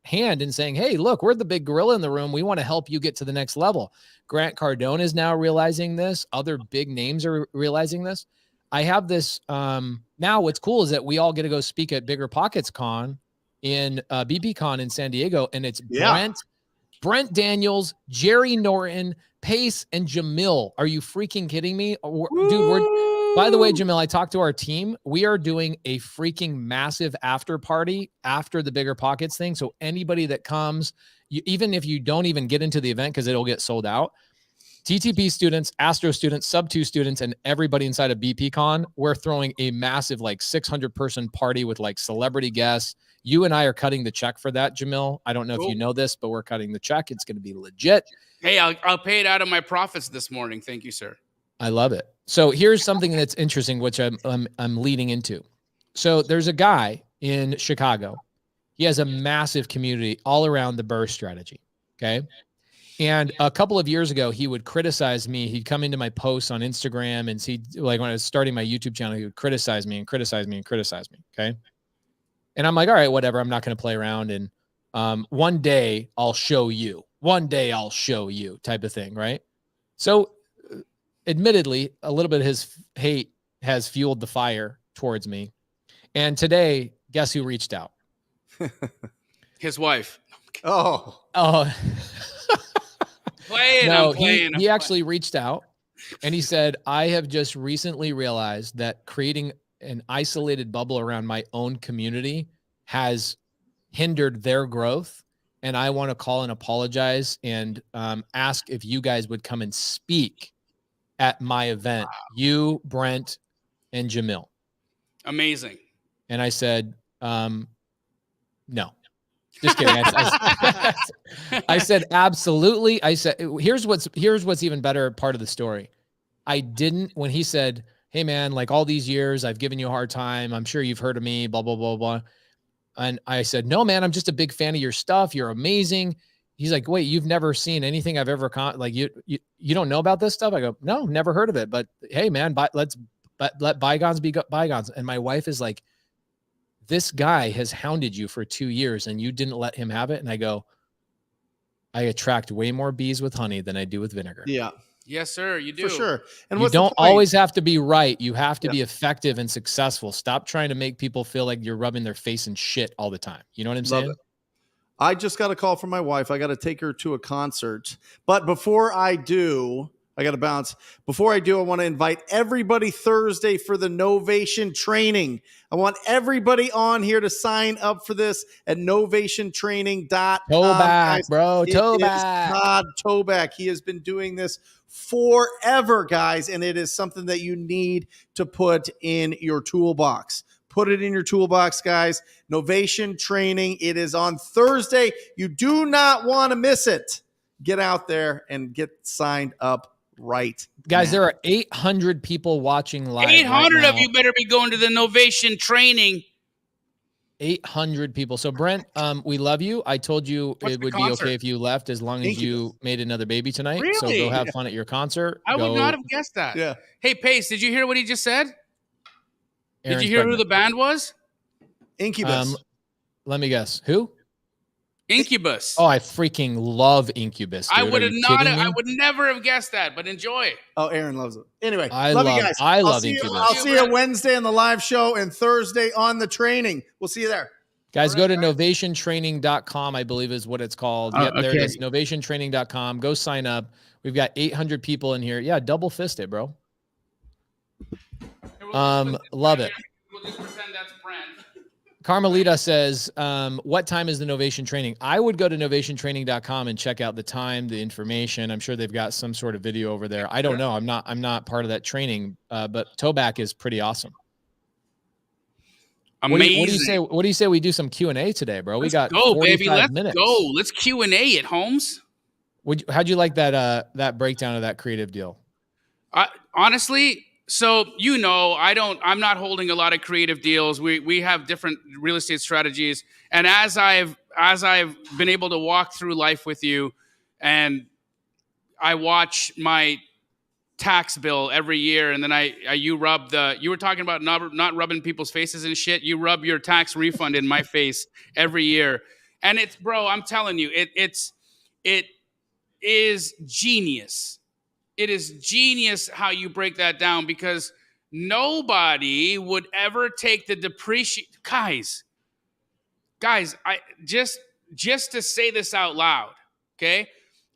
hand and saying, hey, look, we're the big gorilla in the room. We want to help you get to the next level. Grant Cardone is now realizing this. Other big names are realizing this. I have this. Now what's cool is that we all get to go speak at Bigger Pockets Con in BPCon in San Diego. And it's Brent Daniels, Jerry Norton, Pace, and Jamil. Are you freaking kidding me? Dude, by the way, Jamil, I talked to our team. We are doing a freaking massive after party after the Bigger Pockets thing. So anybody that comes, even if you don't even get into the event because it'll get sold out, TTP students, Astro students, Sub 2 students, and everybody inside of BPCon, we're throwing a massive like 600-person party with like celebrity guests. You and I are cutting the check for that, Jamil. I don't know if you know this, but we're cutting the check. It's going to be legit. Hey, I'll pay it out of my profits this morning. Thank you, sir. I love it. So here's something that's interesting, which I'm leading into. So there's a guy in Chicago. He has a massive community all around the BRRRR strategy. Okay. And a couple of years ago, he would criticize me. He'd come into my posts on Instagram, and he'd, like, when I was starting my YouTube channel, he would criticize me and criticize me and criticize me. Okay. And I'm like, all right, whatever. I'm not going to play around. And one day I'll show you. One day I'll show you type of thing. Right. So admittedly, a little bit of his hate has fueled the fire towards me. And today, guess who reached out? His wife. Oh. No, he actually reached out and he said, I have just recently realized that creating an isolated bubble around my own community has hindered their growth. And I want to call and apologize and ask if you guys would come and speak at my event. Wow. You, Brent, and Jamil. Amazing. And I said, no. Just kidding. I said, absolutely. I said, here's what's even better part of the story. I didn't, when he said, hey man, like all these years, I've given you a hard time. I'm sure you've heard of me, blah, blah, blah, blah. And I said, no, man, I'm just a big fan of your stuff. You're amazing. He's like, wait, you've never seen anything I've ever, you don't know about this stuff? I go, no, never heard of it. But hey man, let bygones be bygones. And my wife is like, this guy has hounded you for 2 years and you didn't let him have it. And I go, I attract way more bees with honey than I do with vinegar. Yeah. Yes, sir. You do. For sure. And you don't always have to be right. You have to be effective and successful. Stop trying to make people feel like you're rubbing their face in shit all the time. You know what I'm saying? I just got a call from my wife. I got to take her to a concert. But before I do, I got to bounce. Before I do, I want to invite everybody Thursday for the Novation training. I want everybody on here to sign up for this at novationtraining.com. Toback, bro. Toback. Todd Toback. He has been doing this forever, guys, and it is something that you need to put in your toolbox. Put it in your toolbox, guys. Novation training. It is on Thursday. You do not want to miss it. Get out there and get signed up right guys now. There are 800 people watching live. 800 of you better be going to the Novation training. 800 people. So Brent, we love you. I told you it would be okay if you left as long as you made another baby tonight. Really? So go have fun at your concert. I would not have guessed that. Yeah. Hey Pace, did you hear what he just said? Aaron's did you hear pregnant. who the band was? Incubus. Let me guess. Who? Incubus. Oh, I freaking love Incubus. Dude. I would never have guessed that, but enjoy. Oh, Aaron loves it. Anyway, I love you guys. I love Incubus. I'll see you Wednesday on the live show and Thursday on the training. We'll see you there. Guys, go to novationtraining.com, I believe is what it's called. Yep, there it is. Novationtraining.com. Go sign up. We've got 800 people in here. Yeah, double fist it, bro. Love it. We'll just pretend that's Brent. Carmelita says, what time is the Novation training? I would go to novationtraining.com and check out the time, the information. I'm sure they've got some sort of video over there. I don't know. I'm not part of that training, but Toback is pretty awesome. Amazing. What do you say we do some Q&A today, bro? Let's go, baby. Let's minutes. go. Let's Q&A it, Holmes. How'd you like that breakdown of that creative deal? Honestly, so I'm not holding a lot of creative deals. We have different real estate strategies, and as I've been able to walk through life with you, and I watch my tax bill every year, and then you were talking about not rubbing people's faces and shit. You rub your tax refund in my face every year, and it's, bro, I'm telling you, it is genius. It is genius how you break that down, because nobody would ever take the depreciation. Guys, I just to say this out loud, okay?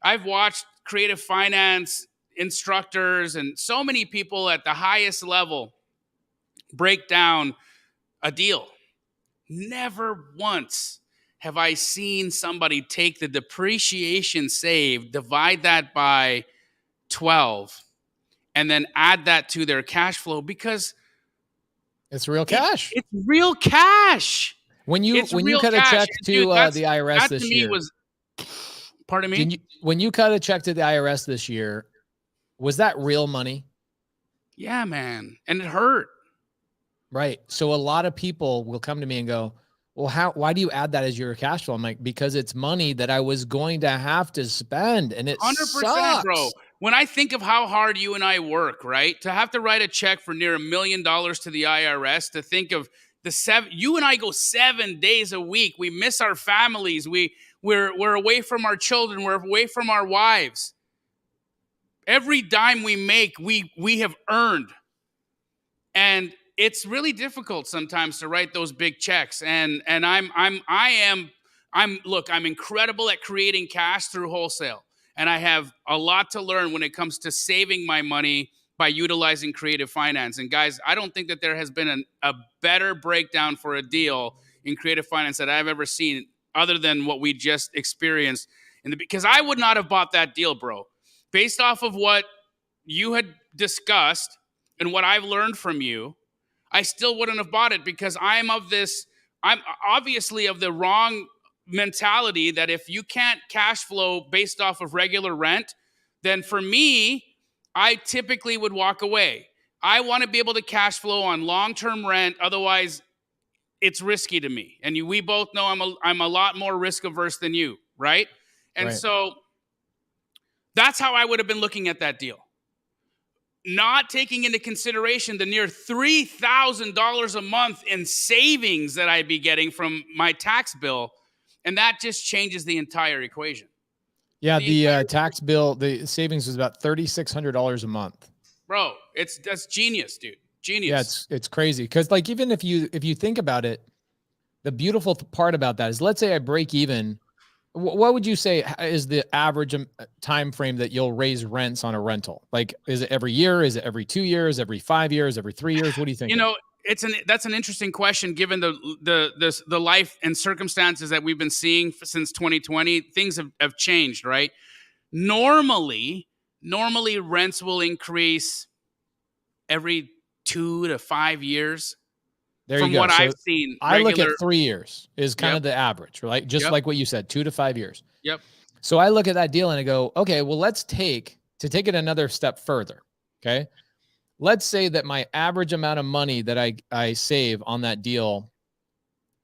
I've watched creative finance instructors and so many people at the highest level break down a deal. Never once have I seen somebody take the depreciation saved, divide that by 12, and then add that to their cash flow, because it's real cash. It's real cash. When you cut a check to the IRS this year, pardon me? When you cut a check to the IRS this year, was that real money? Yeah, man. And it hurt. Right. So a lot of people will come to me and go, well, why do you add that as your cash flow? I'm like, because it's money that I was going to have to spend, and it 100%, sucks. Bro. When I think of how hard you and I work, right, to have to write a check for near $1 million to the IRS, to think of you and I go 7 days a week. We miss our families. We're away from our children. We're away from our wives. Every dime we make, we have earned. And it's really difficult sometimes to write those big checks. And I'm incredible at creating cash through wholesale. And I have a lot to learn when it comes to saving my money by utilizing creative finance. And guys, I don't think that there has been a better breakdown for a deal in creative finance that I've ever seen, other than what we just experienced. Because I would not have bought that deal, bro. Based off of what you had discussed and what I've learned from you, I still wouldn't have bought it, because I'm obviously of the wrong mentality that if you can't cash flow based off of regular rent, then for me, I typically would walk away. I want to be able to cash flow on long-term rent. Otherwise, it's risky to me. And we both know I'm a lot more risk averse than you, right? And so that's how I would have been looking at that deal. Not taking into consideration the near $3,000 a month in savings that I'd be getting from my tax bill. And that just changes the entire equation. Yeah, the tax bill, the savings was about $3,600 a month. Bro, that's genius, dude. Genius. Yeah, it's crazy. Because like, even if you think about it, the beautiful part about that is, let's say I break even. What would you say is the average time frame that you'll raise rents on a rental? Like, is it every year? Is it every 2 years? Every 5 years? Every 3 years? What do you think? That's an interesting question, given the life and circumstances that we've been seeing since 2020. Things have changed, right? Normally rents will increase every 2 to 5 years. There you go. From what I've seen, I look at 3 years is kind of the average, right? Just like what you said, 2 to 5 years. Yep. So I look at that deal and I go, okay, well, let's take it another step further. Okay. Let's say that my average amount of money that I save on that deal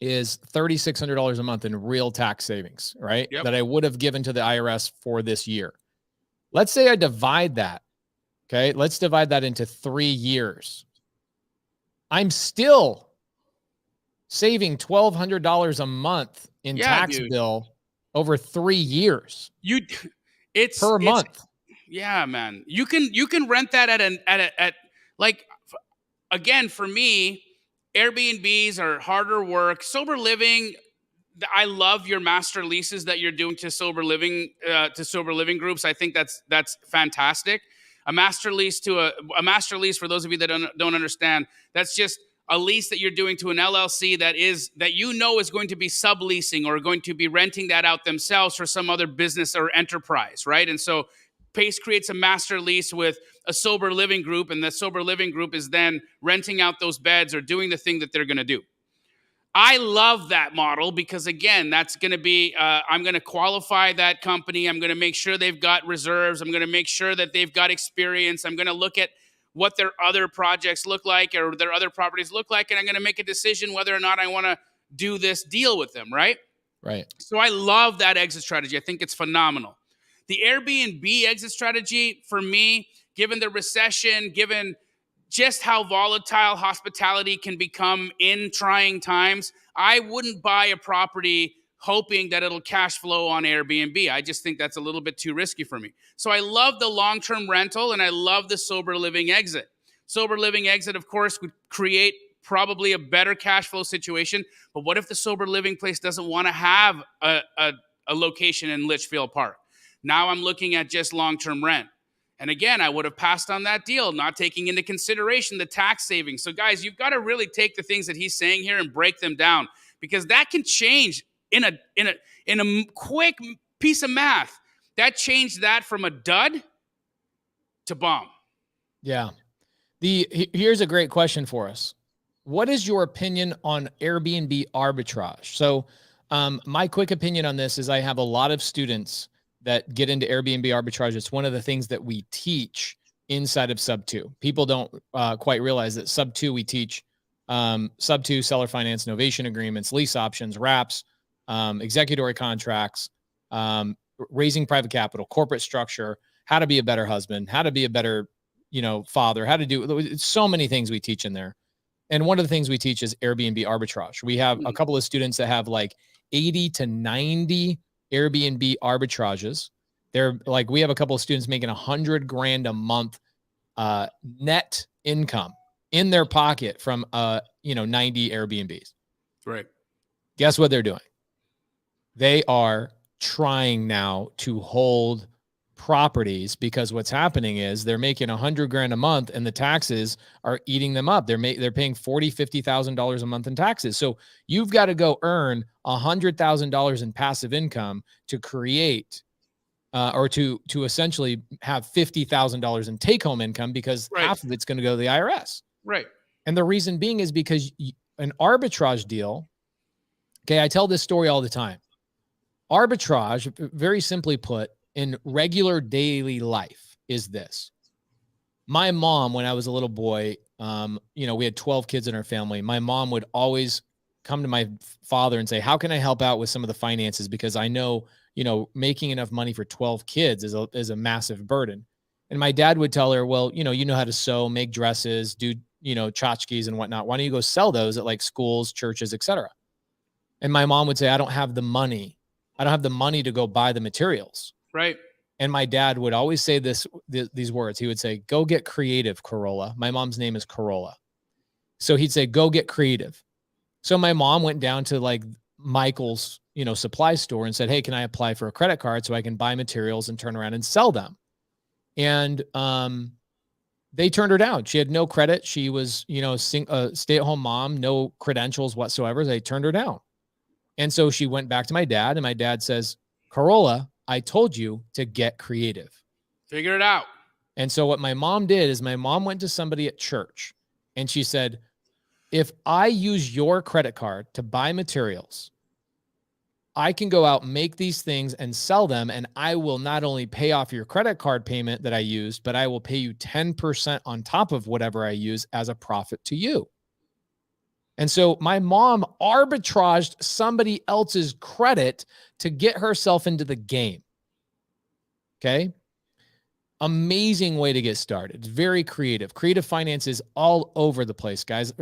is $3,600 a month in real tax savings, right? Yep. That I would have given to the IRS for this year. Let's say I divide that. Okay. Let's divide that into 3 years. I'm still saving $1,200 a month in tax bill over 3 years. Per month. Yeah, man. You can rent that at like, again, for me, Airbnbs are harder work. Sober living, I love your master leases that you're doing to sober living groups. I think that's fantastic. A master lease for those of you that don't understand, that's just a lease that you're doing to an LLC that is going to be subleasing or going to be renting that out themselves for some other business or enterprise, right? And so PACE creates a master lease with a sober living group, and the sober living group is then renting out those beds or doing the thing that they're going to do. I love that model because, again, that's going to be, I'm going to qualify that company. I'm going to make sure they've got reserves. I'm going to make sure that they've got experience. I'm going to look at what their other projects look like or their other properties look like. And I'm going to make a decision whether or not I want to do this deal with them, right? Right. So I love that exit strategy. I think it's phenomenal. The Airbnb exit strategy, for me, given the recession, given just how volatile hospitality can become in trying times, I wouldn't buy a property hoping that it'll cash flow on Airbnb. I just think that's a little bit too risky for me. So I love the long-term rental and I love the sober living exit. Sober living exit, of course, would create probably a better cash flow situation. But what if the sober living place doesn't want to have a location in Litchfield Park? Now I'm looking at just long-term rent. And again, I would have passed on that deal, not taking into consideration the tax savings. So guys, you've got to really take the things that he's saying here and break them down, because that can change in a quick piece of math. That changed that from a dud to bomb. Yeah. Here's a great question for us. What is your opinion on Airbnb arbitrage? So my quick opinion on this is I have a lot of students that get into Airbnb arbitrage. It's one of the things that we teach inside of Sub 2. People don't quite realize that Sub 2, we teach Sub 2, seller finance, novation agreements, lease options, wraps, executory contracts, raising private capital, corporate structure, how to be a better husband, how to be a better, father, how to do so many things we teach in there. And one of the things we teach is Airbnb arbitrage. We have a couple of students that have like 80 to 90 Airbnb arbitrages. They're like, we have a couple of students making $100,000 a month net income in their pocket from 90 Airbnbs. Right. Guess what they're doing? They are trying now to hold properties, because what's happening is they're making $100,000 a month and the taxes are eating them up. They're paying $40,000-$50,000 a month in taxes. So you've got to go earn $100,000 in passive income to create or to essentially have $50,000 in take-home income, because half of it's going to go to the IRS. Right. And the reason being is because an arbitrage deal, okay, I tell this story all the time. Arbitrage, very simply put, in regular daily life is this. My mom, when I was a little boy, we had 12 kids in our family. My mom would always come to my father and say, how can I help out with some of the finances? Because I know, making enough money for 12 kids is a massive burden. And my dad would tell her, well, you know how to sew, make dresses, do, tchotchkes and whatnot. Why don't you go sell those at like schools, churches, etc. And my mom would say, I don't have the money. I don't have the money to go buy the materials. Right. And my dad would always say these words. He would say, go get creative, Corolla. My mom's name is Corolla. So he'd say, go get creative. So my mom went down to like Michael's, supply store and said, hey, can I apply for a credit card so I can buy materials and turn around and sell them? And they turned her down. She had no credit. She was, a stay-at-home mom, no credentials whatsoever. They turned her down. And so she went back to my dad, and my dad says, Corolla, I told you to get creative. Figure it out. And so what my mom did is my mom went to somebody at church and she said, if I use your credit card to buy materials, I can go out, make these things and sell them. And I will not only pay off your credit card payment that I used, but I will pay you 10% on top of whatever I use as a profit to you. And so my mom arbitraged somebody else's credit to get herself into the game. Okay. Amazing way to get started. It's very creative. Creative finance is all over the place, guys.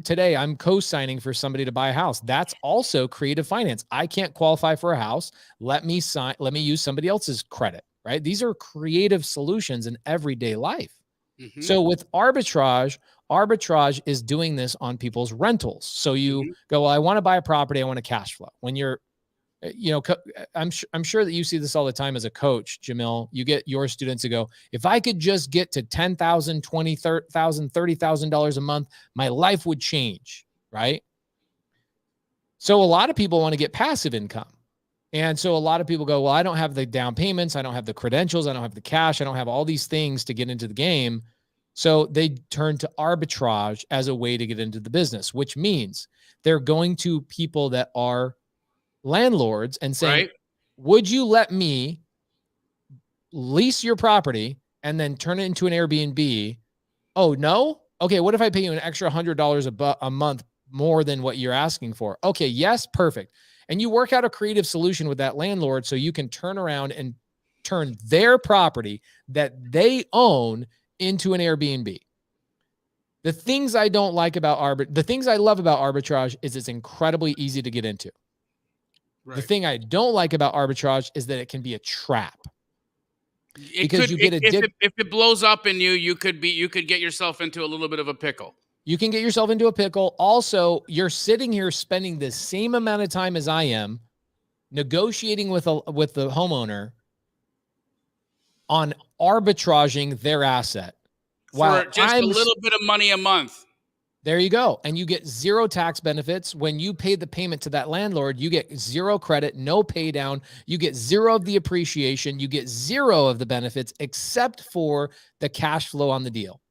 Today I'm co-signing for somebody to buy a house. That's also creative finance. I can't qualify for a house. Let me use somebody else's credit, right? These are creative solutions in everyday life. Mm-hmm. So with arbitrage is doing this on people's rentals. So you go, well, I want to buy a property. I want to cash flow. When you're, I'm sure that you see this all the time as a coach, Jamil. You get your students to go, if I could just get to $10,000, $20,000, $30,000 a month, my life would change, right? So a lot of people want to get passive income. And so a lot of people go, well, I don't have the down payments. I don't have the credentials. I don't have the cash. I don't have all these things to get into the game. So they turn to arbitrage as a way to get into the business, which means They're going to people that are landlords and saying, Right. would you let me lease your property and then turn it into an Airbnb? Oh, no? Okay, what if I pay you an extra $100 a month more than what you're asking for? Okay, yes, perfect. And you work out a creative solution with that landlord so you can turn around and turn their property that they own into an Airbnb. The things I don't like about the things I love about arbitrage is it's incredibly easy to get into. Right. The thing I don't like about arbitrage is that it can be a trap. Because you get addicted. If it blows up in you, you could get yourself into a little bit of a pickle. You can get yourself into a pickle. Also, you're sitting here spending the same amount of time as I am negotiating with the homeowner on arbitraging their asset. For just a little bit of money a month. There you go. And you get zero tax benefits. When you pay the payment to that landlord, you get zero credit, no pay down. You get zero of the appreciation. You get zero of the benefits except for the cash flow on the deal.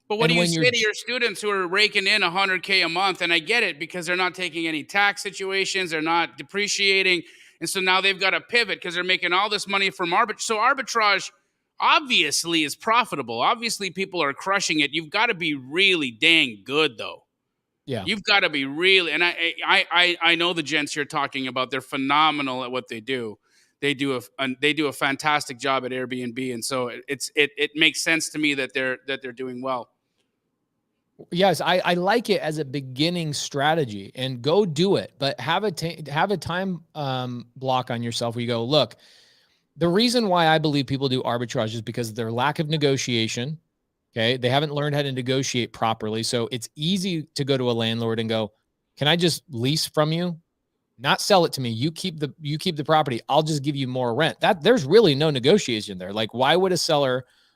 But what do you say to your students who are raking in $100K a month? And I get it, because they're not taking any tax situations. They're not depreciating. And so now they've got to pivot because they're making all this money from arbitrage. So arbitrage obviously is profitable. Obviously people are crushing it. You've got to be really dang good, though. Yeah. You've got to be really, and I know the gents you're talking about. They're phenomenal at what they do. They do a fantastic job at Airbnb. And so it makes sense to me that they're doing well. Yes, I like it as a beginning strategy, and go do it, but have a time block on yourself where you go, look, the reason why I believe people do arbitrage is because of their lack of negotiation. Okay. They haven't learned how to negotiate properly. So it's easy to go to a landlord and go, can I just lease from you? Not sell it to me. You keep the property. I'll just give you more rent. There's really no negotiation there. Like, why would a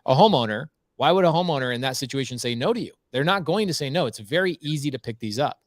homeowner in that situation say no to you? They're not going to say no. It's very easy to pick these up.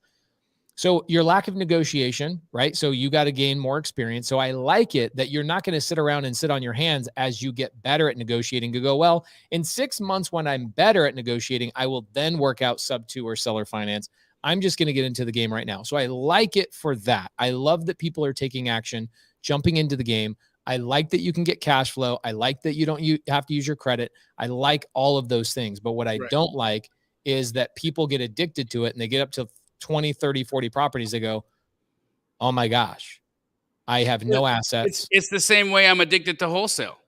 So your lack of negotiation, right? So you got to gain more experience. So I like it that you're not going to sit around and sit on your hands as you get better at negotiating to go, well, in 6 months when I'm better at negotiating, I will then work out sub-2 or seller finance. I'm just going to get into the game right now. So I like it for that. I love that people are taking action, jumping into the game. I like that you can get cash flow. I like that you have to use your credit. I like all of those things. But what I don't like is that people get addicted to it and they get up to 20, 30, 40 properties. They go, oh my gosh, I have no assets. It's the same way I'm addicted to wholesale.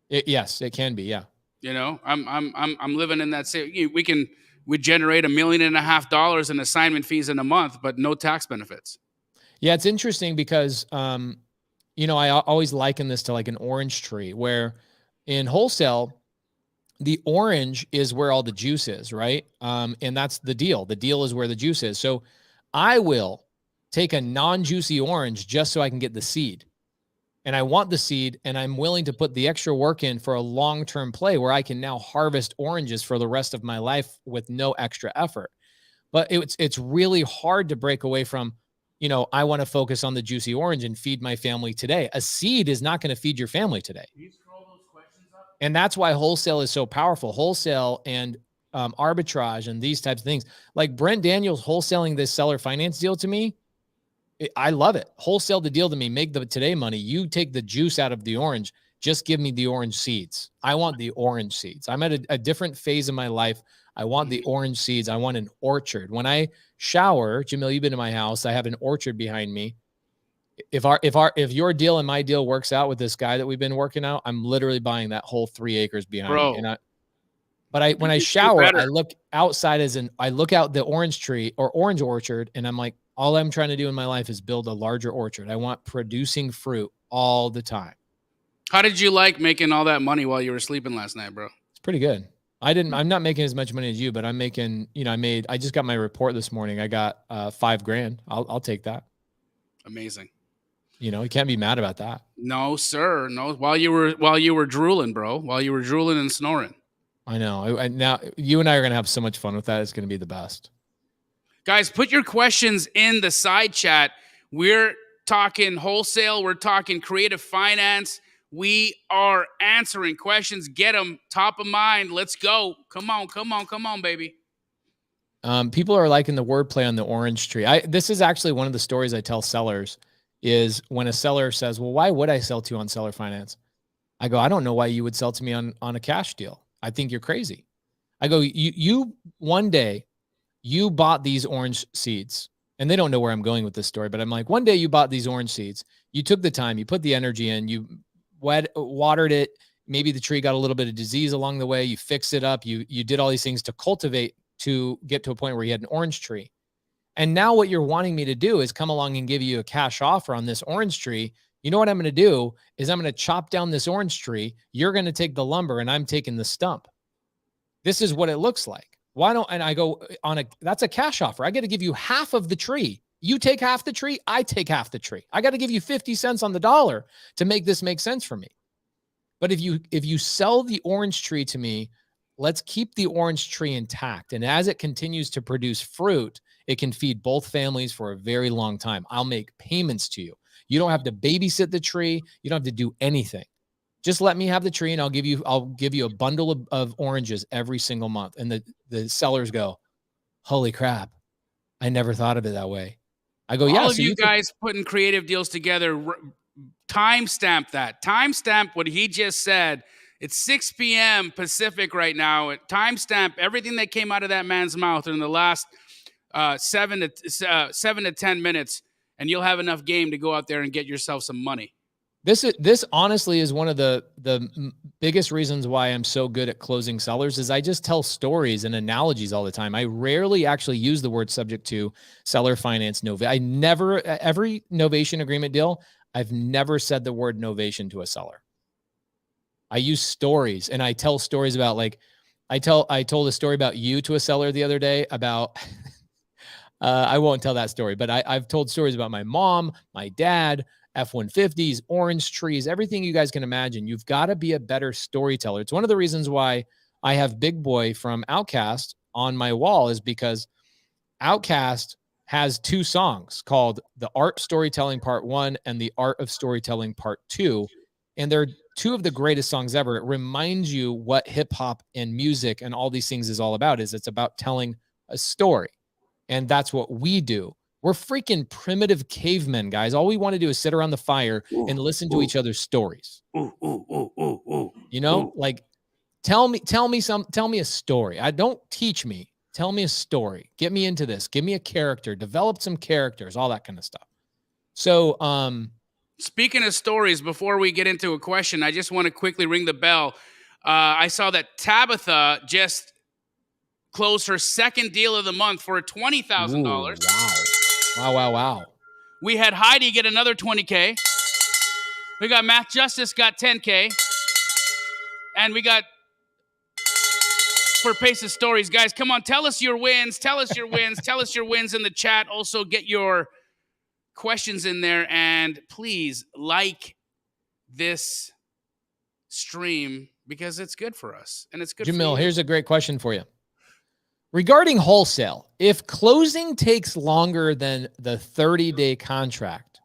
Yes, it can be. Yeah. You know, I'm living in that same, we generate $1.5 million in assignment fees in a month, but no tax benefits. Yeah. It's interesting because, I always liken this to like an orange tree, where in wholesale, the orange is where all the juice is, right? And that's the deal. The deal is where the juice is. So I will take a non-juicy orange just so I can get the seed. And I want the seed, and I'm willing to put the extra work in for a long-term play where I can now harvest oranges for the rest of my life with no extra effort. But it's really hard to break away from, I want to focus on the juicy orange and feed my family today. A seed is not going to feed your family today. And that's why wholesale is so powerful. Wholesale and arbitrage and these types of things. Like Brent Daniels wholesaling this seller finance deal to me, I love it. Wholesale the deal to me. Make the today money. You take the juice out of the orange. Just give me the orange seeds. I want the orange seeds. I'm at a different phase of my life. I want the orange seeds. I want an orchard. When I shower, Jamil, you've been to my house. I have an orchard behind me. If your deal and my deal works out with this guy that we've been working out, I'm literally buying that whole 3 acres behind me. And when I shower, I look outside I look out the orange tree or orange orchard, and I'm like, all I'm trying to do in my life is build a larger orchard. I want producing fruit all the time. How did you like making all that money while you were sleeping last night, bro? It's pretty good. I'm not making as much money as you, but I'm making, I just got my report this morning. I got $5,000. I'll take that. Amazing. You can't be mad about that. No, sir. No. While you were drooling, bro, while you were drooling and snoring. I know. Now you and I are going to have so much fun with that. It's going to be the best. Guys, put your questions in the side chat. We're talking wholesale. We're talking creative finance. We are answering questions. Get them top of mind. Let's go. Come on, baby. People are liking the wordplay on the orange tree. This is actually one of the stories I tell sellers is when a seller says, well, why would I sell to you on seller finance? I go, I don't know why you would sell to me on a cash deal. I think you're crazy. I go, you one day you bought these orange seeds, and they don't know where I'm going with this story, but I'm like, one day you bought these orange seeds. You took the time, you put the energy in, you watered it. Maybe the tree got a little bit of disease along the way. You fixed it up. You did all these things to cultivate to get to a point where you had an orange tree. And now what you're wanting me to do is come along and give you a cash offer on this orange tree. You know what I'm going to do is I'm going to chop down this orange tree. You're going to take the lumber and I'm taking the stump. This is what it looks like. Why don't, and I go that's a cash offer. I got to give you half of the tree. You take half the tree. I take half the tree. I got to give you 50 cents on the dollar to make this make sense for me. But if you sell the orange tree to me, let's keep the orange tree intact. And as it continues to produce fruit, it can feed both families for a very long time. I'll make payments to you. You don't have to babysit the tree. You don't have to do anything. Just let me have the tree and I'll give you a bundle of oranges every single month. And the sellers go, holy crap. I never thought of it that way. I go, yeah. All of you guys putting creative deals together, timestamp that. Timestamp what he just said. It's 6 p.m. Pacific right now. Timestamp everything that came out of that man's mouth in the last 7 to 10 minutes, and you'll have enough game to go out there and get yourself some money. This honestly is one of the biggest reasons why I'm so good at closing sellers is I just tell stories and analogies all the time. I rarely actually use the word subject to seller finance novation. I never, every novation agreement deal, I've never said the word novation to a seller. I use stories and I tell stories about I told a story about you to a seller the other day about, I won't tell that story, but I've told stories about my mom, my dad, F-150s, orange trees, everything you guys can imagine. You've got to be a better storyteller. It's one of the reasons why I have Big Boy from Outkast on my wall is because Outkast has 2 songs called The Art Storytelling Part 1 and The Art of Storytelling Part 2. And they're 2 of the greatest songs ever. It reminds you what hip hop and music and all these things is all about. It's about telling a story. And that's what we do. We're freaking primitive cavemen, guys. All we want to do is sit around the fire and listen to each other's stories. You know, like tell me a story. Don't teach me. Tell me a story. Get me into this. Give me a character. Develop some characters, all that kind of stuff. So, speaking of stories, before we get into a question, I just want to quickly ring the bell. I saw that Tabitha just closed her second deal of the month for $20,000. Wow. We had Heidi get another $20K. We got Math Justice got $10K. And we got for Pace of Stories. Guys, come on, tell us your wins. Tell us your wins. Tell us your wins in the chat. Also, get your questions in there. And please like this stream because it's good for us. And it's good Jamil, for you. Here's a great question for you. Regarding wholesale, if closing takes longer than the 30-day contract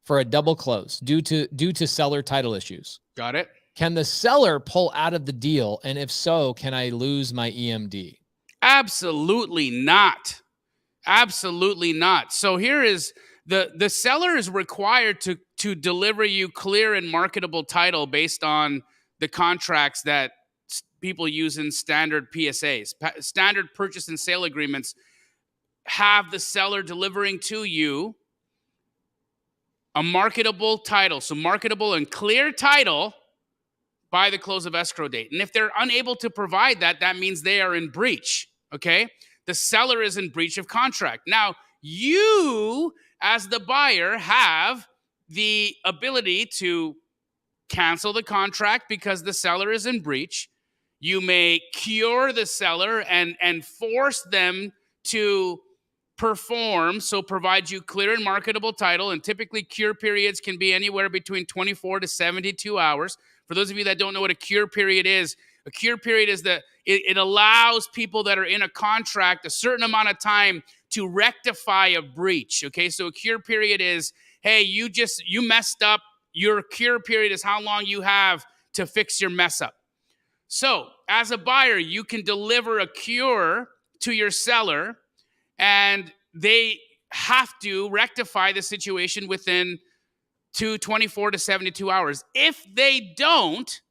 for a double close due to seller title issues, got it? Can the seller pull out of the deal? And if so, can I lose my EMD? Absolutely not. Absolutely not. So here is the seller is required to deliver you clear and marketable title based on the contracts that people use in standard PSAs. Standard purchase and sale agreements have the seller delivering to you a marketable title. So marketable and clear title by the close of escrow date. And if they're unable to provide that, that means they are in breach, okay? The seller is in breach of contract. Now, you, as the buyer, have the ability to cancel the contract because the seller is in breach. You may cure the seller and force them to perform, so provide you clear and marketable title. And typically cure periods can be anywhere between 24 to 72 hours. For those of you that don't know what a cure period is, a cure period is it allows people that are in a contract a certain amount of time to rectify a breach. Okay, so a cure period is, hey, you messed up. Your cure period is how long you have to fix your mess up. So as a buyer, you can deliver a cure to your seller, and they have to rectify the situation within 24 to 72 hours. If they don't,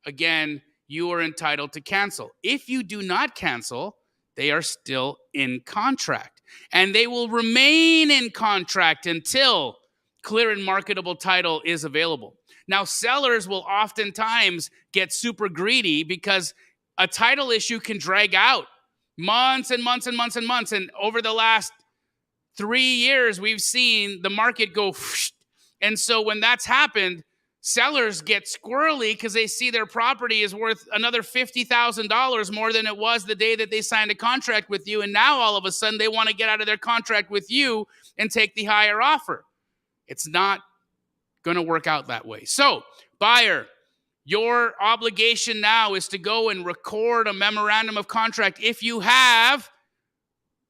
again, you are entitled to cancel. If you do not cancel, they are still in contract, and they will remain in contract until clear and marketable title is available. Now, sellers will oftentimes get super greedy because a title issue can drag out months and months and months and months. And over the last 3 years, we've seen the market go whoosh. And so when that's happened, sellers get squirrely because they see their property is worth another $50,000 more than it was the day that they signed a contract with you. And now all of a sudden they want to get out of their contract with you and take the higher offer. It's not going to work out that way. So, buyer, your obligation now is to go and record a memorandum of contract. If you have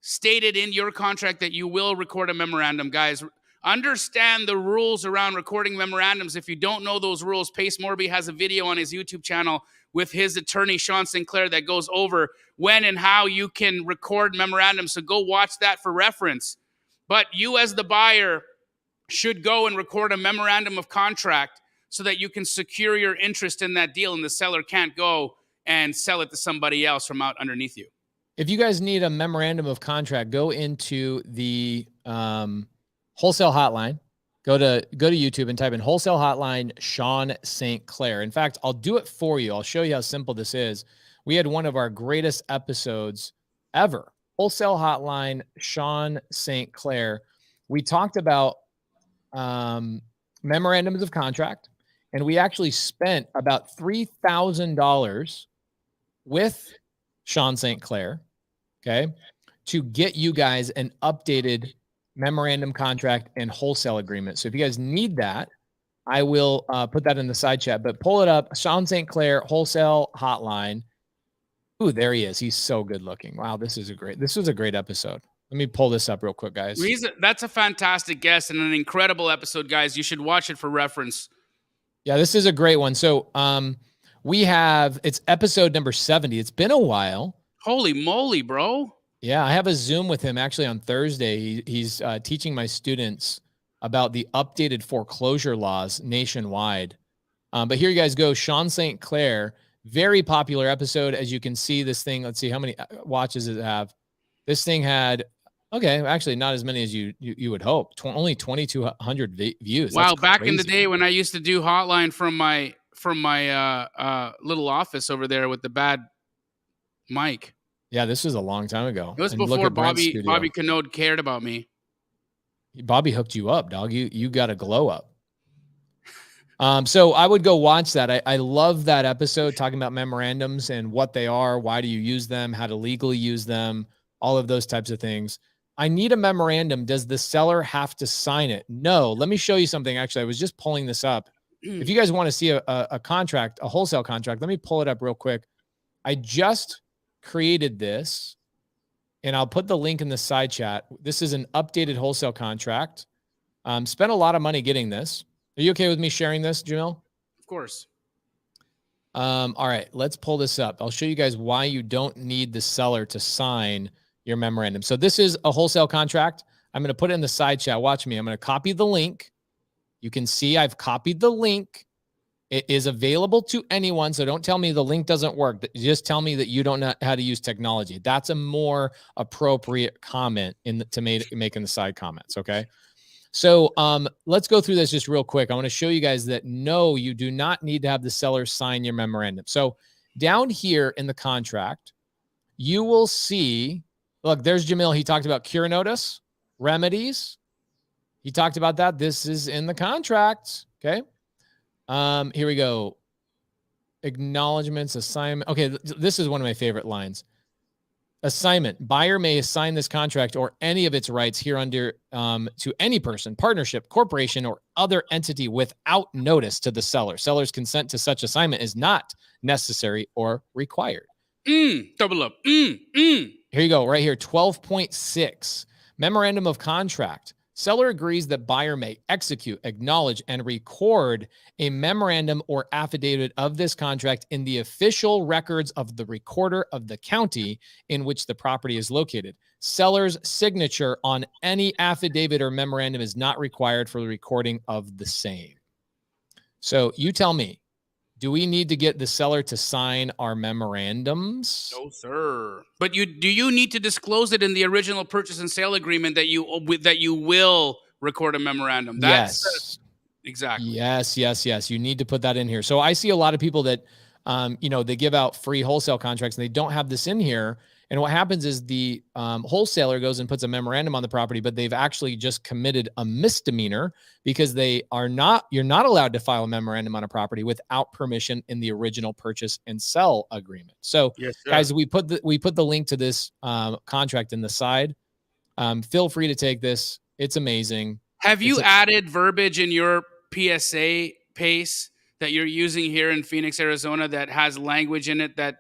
stated in your contract that you will record a memorandum, guys, understand the rules around recording memorandums. If you don't know those rules, Pace Morby has a video on his YouTube channel with his attorney, Sean Sinclair, that goes over when and how you can record memorandums. So go watch that for reference. But you as the buyer should go and record a memorandum of contract so that you can secure your interest in that deal and the seller can't go and sell it to somebody else from out underneath you. If you guys need a memorandum of contract, go into the Wholesale Hotline. Go to YouTube and type in Wholesale Hotline Sean St. Clair. In fact, I'll do it for you. I'll show you how simple this is. We had one of our greatest episodes ever. Wholesale Hotline Sean St. Clair. We talked about memorandums of contract, and we actually spent about $3,000 with Sean St. Clair, okay, to get you guys an updated memorandum contract and wholesale agreement. So if you guys need that, I will put that in the side chat, but pull it up. Sean St. Clair, Wholesale Hotline. Ooh, there he is. He's so good looking. Wow, this was a great episode. Let me pull this up real quick, guys. That's a fantastic guest and an incredible episode, guys. You should watch it for reference. Yeah, this is a great one. So it's episode number 70. It's been a while. Holy moly, bro. Yeah, I have a Zoom with him actually on Thursday. He's teaching my students about the updated foreclosure laws nationwide. But here you guys go. Sean St. Clair, very popular episode. As you can see, this thing, let's see how many watches does it have. This thing had, okay, actually not as many as you would hope. Only 2,200 views. Wow, That's back crazy. in the day when I used to do Hotline from my little office over there with the bad mic. Yeah, this was a long time ago. It was before Bobby Canode cared about me. Bobby hooked you up, dog. You got a glow up. So I would go watch that. I love that episode talking about memorandums and what they are, why do you use them, how to legally use them, all of those types of things. I need a memorandum. Does the seller have to sign it? No. Let me show you something. Actually, I was just pulling this up. If you guys want to see a contract, a wholesale contract, let me pull it up real quick. I just created this, and I'll put the link in the side chat. This is an updated wholesale contract. Spent a lot of money getting this. Are you okay with me sharing this, Jamil? Of course. All right, let's pull this up. I'll show you guys why you don't need the seller to sign your memorandum. So this is a wholesale contract. I'm going to put it in the side chat. Watch me. I'm going to copy the link. You can see I've copied the link. It is available to anyone, so don't tell me the link doesn't work. Just tell me that you don't know how to use technology. That's a more appropriate comment to make in the side comments, okay? So let's go through this just real quick. I want to show you guys that no, you do not need to have the seller sign your memorandum. So down here in the contract, you will see, look, there's Jamil. He talked about cure notice, remedies. He talked about that. This is in the contract, okay? Here we go. Acknowledgements, assignment. Okay, this is one of my favorite lines. Assignment. Buyer may assign this contract or any of its rights hereunder to any person, partnership, corporation, or other entity without notice to the seller. Seller's consent to such assignment is not necessary or required. Double up. Here you go, right here, 12.6. Memorandum of contract. Seller agrees that buyer may execute, acknowledge, and record a memorandum or affidavit of this contract in the official records of the recorder of the county in which the property is located. Seller's signature on any affidavit or memorandum is not required for the recording of the same. So you tell me, do we need to get the seller to sign our memorandums? No, sir. But do you need to disclose it in the original purchase and sale agreement that you will record a memorandum? Yes. Exactly. Yes. You need to put that in here. So I see a lot of people that, they give out free wholesale contracts and they don't have this in here. And what happens is the wholesaler goes and puts a memorandum on the property, but they've actually just committed a misdemeanor because you're not allowed to file a memorandum on a property without permission in the original purchase and sell agreement. So yes, guys, we put the link to this contract in the side. Feel free to take this. It's amazing. Have you added verbiage in your PSA PACE that you're using here in Phoenix, Arizona that has language in it that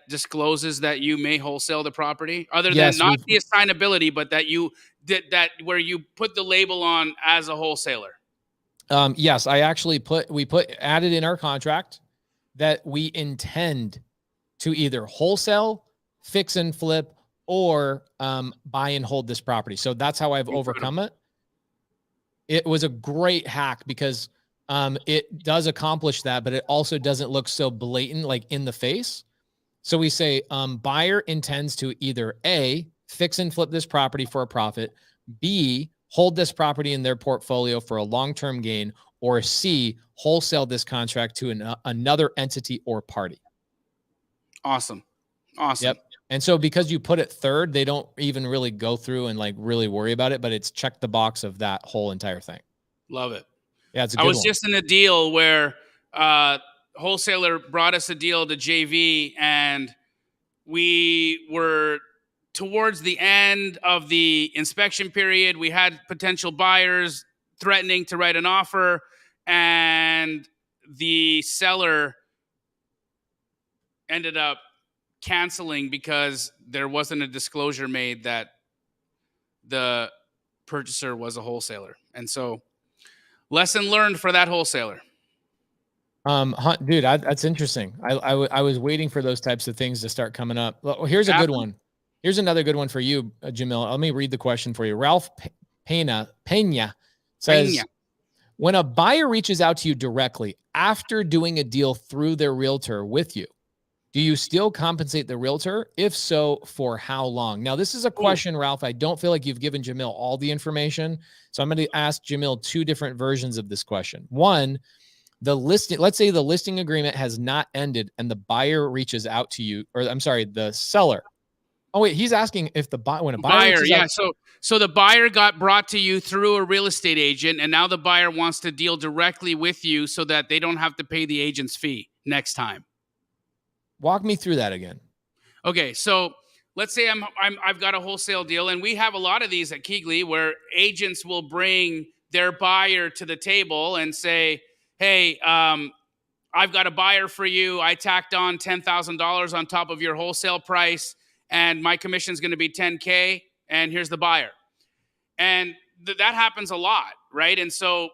discloses that you may wholesale the property, other than not the assignability, but that you did that where you put the label on as a wholesaler? Yes, I actually added in our contract that we intend to either wholesale, fix and flip, or buy and hold this property. So that's how I've overcome it. It was a great hack because it does accomplish that, but it also doesn't look so blatant, like in the face. So we say buyer intends to either A, fix and flip this property for a profit, B, hold this property in their portfolio for a long-term gain, or C, wholesale this contract to another entity or party. Awesome. Yep. And so because you put it third, they don't even really go through and like really worry about it, but it's checked the box of that whole entire thing. Love it. Yeah, it's a good one. I was just in a deal where wholesaler brought us a deal to JV, and we were towards the end of the inspection period. We had potential buyers threatening to write an offer, and the seller ended up canceling because there wasn't a disclosure made that the purchaser was a wholesaler. And so lesson learned for that wholesaler. Dude, that's interesting. I was waiting for those types of things to start coming up. Well, here's a good one. Here's another good one for you, Jamil. Let me read the question for you. Ralph Pena says, when a buyer reaches out to you directly after doing a deal through their realtor with you, do you still compensate the realtor? If so, for how long? Now, this is a question, Ralph. I don't feel like you've given Jamil all the information. So I'm going to ask Jamil two different versions of this question. One, let's say the listing agreement has not ended and the buyer reaches out to you, or I'm sorry, the seller. Oh wait, he's asking if when a buyer so the buyer got brought to you through a real estate agent, and now the buyer wants to deal directly with you so that they don't have to pay the agent's fee next time. Walk me through that again. Okay, so let's say I've got a wholesale deal, and we have a lot of these at Keegley where agents will bring their buyer to the table and say, hey, I've got a buyer for you. I tacked on $10,000 on top of your wholesale price, and my commission is going to be $10K, and here's the buyer. And that happens a lot, right? And so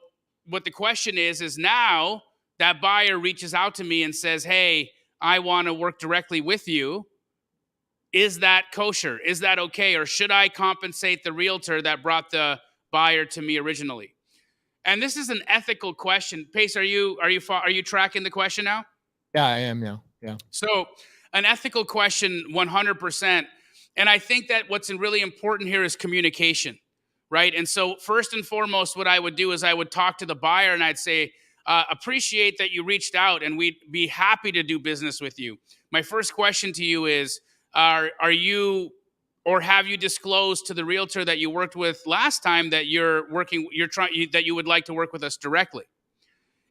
what the question is now that buyer reaches out to me and says, hey, I want to work directly with you. Is that kosher? Is that okay? Or should I compensate the realtor that brought the buyer to me originally? And this is an ethical question. Pace, are you tracking the question now? Yeah, I am now. Yeah. So an ethical question, 100%. And I think that what's really important here is communication, right? And so first and foremost, what I would do is I would talk to the buyer and I'd say, appreciate that you reached out and we'd be happy to do business with you. My first question to you is, are you, or have you disclosed to the realtor that you worked with last time that that you would like to work with us directly?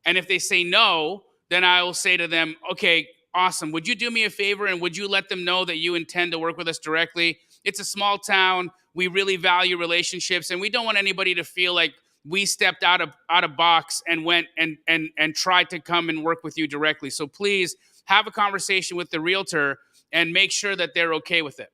And if they say no, then I will say to them, okay, awesome. Would you do me a favor and would you let them know that you intend to work with us directly? It's a small town. We really value relationships, and we don't want anybody to feel like we stepped out of box and went and tried to come and work with you directly. So please have a conversation with the realtor and make sure that they're okay with it.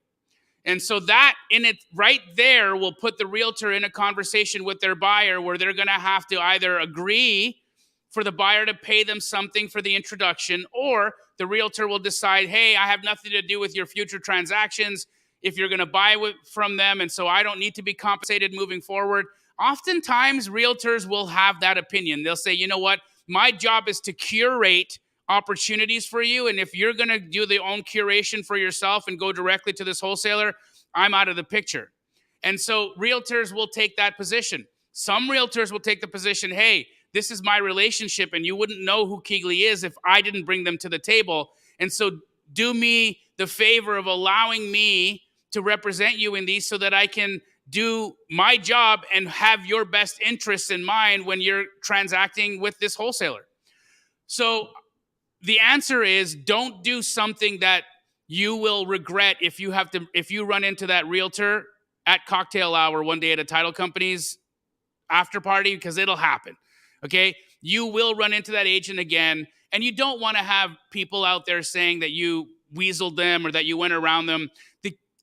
And so that in it right there will put the realtor in a conversation with their buyer where they're going to have to either agree for the buyer to pay them something for the introduction, or the realtor will decide, hey, I have nothing to do with your future transactions if you're going to buy from them, and so I don't need to be compensated moving forward. Oftentimes, realtors will have that opinion. They'll say, you know what, my job is to curate opportunities for you, and if you're going to do the own curation for yourself and go directly to this wholesaler, I'm out of the picture. And so realtors will take that position. Some realtors will take the position, hey, this is my relationship, and you wouldn't know who Keegley is if I didn't bring them to the table. And so do me the favor of allowing me to represent you in these so that I can do my job and have your best interests in mind when you're transacting with this wholesaler. So the answer is, don't do something that you will regret if you run into that realtor at cocktail hour one day at a title company's after party, because it'll happen. Okay? You will run into that agent again, and you don't want to have people out there saying that you weaseled them or that you went around them.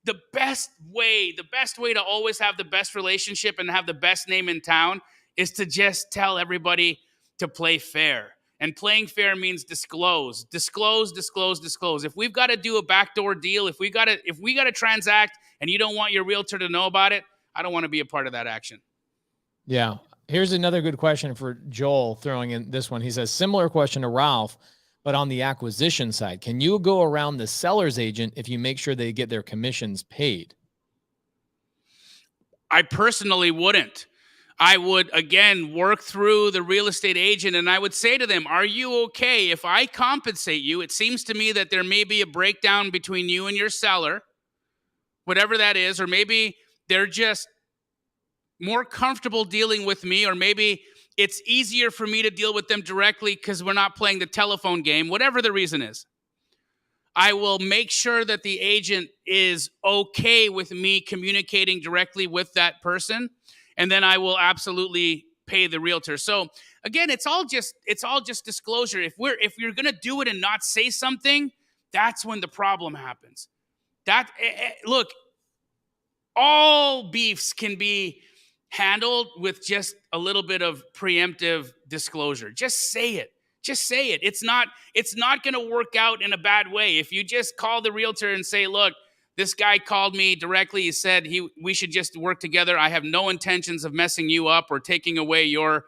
The best way to always have the best relationship and have the best name in town is to just tell everybody to play fair. And playing fair means disclose. If we've got to do a backdoor deal, if we got to transact and you don't want your realtor to know about it, I don't want to be a part of that action. Yeah. Here's another good question for Joel, throwing in this one. He says, similar question to Ralph, but on the acquisition side, can you go around the seller's agent if you make sure they get their commissions paid? I personally wouldn't. I would, again, work through the real estate agent, and I would say to them, are you okay if I compensate you? It seems to me that there may be a breakdown between you and your seller, whatever that is, or maybe they're just more comfortable dealing with me, or maybe it's easier for me to deal with them directly because we're not playing the telephone game, whatever the reason is. I will make sure that the agent is okay with me communicating directly with that person, and then I will absolutely pay the realtor. So again, it's all just disclosure. If you're going to do it and not say something, that's when the problem happens. Look, all beefs can be handled with just a little bit of preemptive disclosure. Just say it. It's not going to work out in a bad way. If you just call the realtor and say, look, this guy called me directly. He said we should just work together. I have no intentions of messing you up or taking away your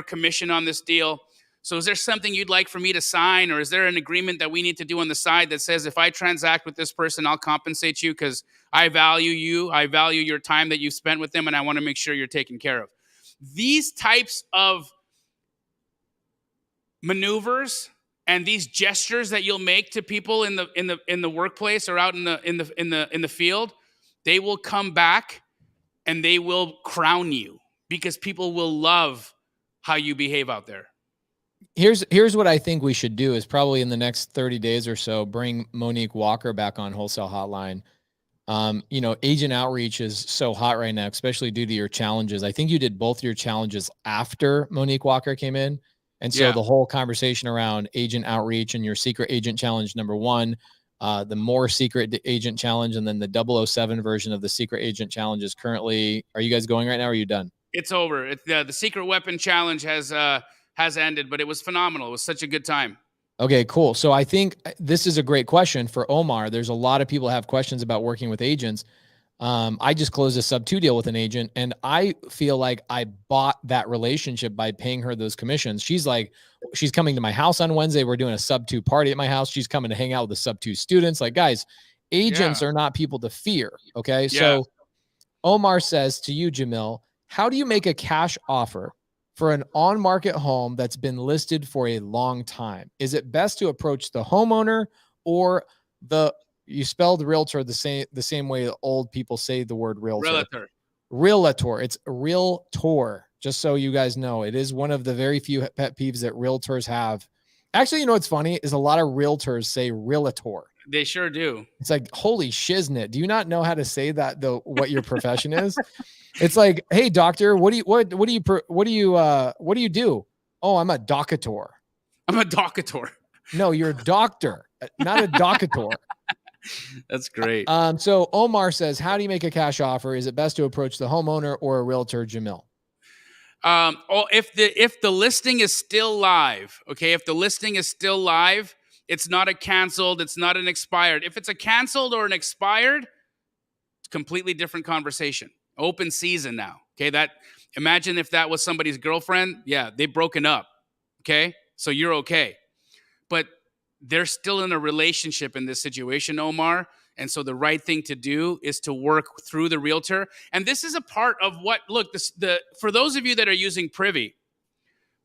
commission on this deal. So is there something you'd like for me to sign, or is there an agreement that we need to do on the side that says if I transact with this person, I'll compensate you because I value you. I value your time that you've spent with them, and I want to make sure you're taken care of. These types of maneuvers and these gestures that you'll make to people in the workplace or out in the field, they will come back and they will crown you because people will love how you behave out there. Here's what I think we should do is probably in the next 30 days or so, bring Monique Walker back on Wholesale Hotline. Agent outreach is so hot right now, especially due to your challenges. I think you did both your challenges after Monique Walker came in. And so the whole conversation around agent outreach and your secret agent challenge, number one, the more secret agent challenge, and then the 007 version of the secret agent challenge is currently, are you guys going right now? Or are you done? It's over. The secret weapon challenge has ended, but it was phenomenal. It was such a good time. Okay, cool. So I think this is a great question for Omar. There's a lot of people have questions about working with agents. I just closed a sub-2 deal with an agent, and I feel like I bought that relationship by paying her those commissions. She's coming to my house on Wednesday. We're doing a sub-2 party at my house. She's coming to hang out with the sub-2 students. Like, guys, agents are not people to fear. Okay. Yeah. So Omar says to you, Jamil, how do you make a cash offer for an on-market home that's been listed for a long time? Is it best to approach the homeowner or you spelled realtor the same way old people say the word realtor. Realtor. It's realtor. Just so you guys know, it is one of the very few pet peeves that realtors have. Actually, you know what's funny is a lot of realtors say realtor. They sure do. It's like, holy shiznit. Do you not know how to say that though? What your profession is? It's like, hey doctor, what do you do? Oh, I'm a doctor. I'm a doctor. No, you're a doctor, not a doctor. That's great. So Omar says, how do you make a cash offer? Is it best to approach the homeowner or a realtor, Jamil? If the listing is still live, okay, if the listing is still live, it's not a canceled, it's not an expired. If it's a canceled or an expired, it's a completely different conversation. Open season now. Okay, imagine if that was somebody's girlfriend. Yeah, they've broken up. Okay, so you're okay. But they're still in a relationship in this situation, Omar. And so the right thing to do is to work through the realtor. And this is a part of for those of you that are using Privy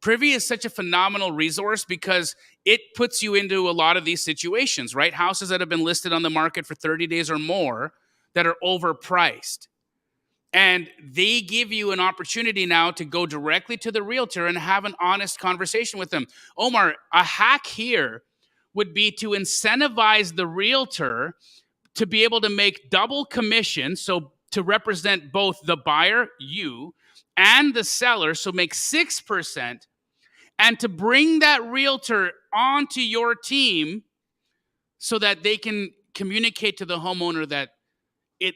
is such a phenomenal resource because it puts you into a lot of these situations, right? Houses that have been listed on the market for 30 days or more that are overpriced. And they give you an opportunity now to go directly to the realtor and have an honest conversation with them. Omar, a hack here would be to incentivize the realtor to be able to make double commission, so to represent both the buyer, you, and the seller, so make 6%, and to bring that realtor onto your team so that they can communicate to the homeowner that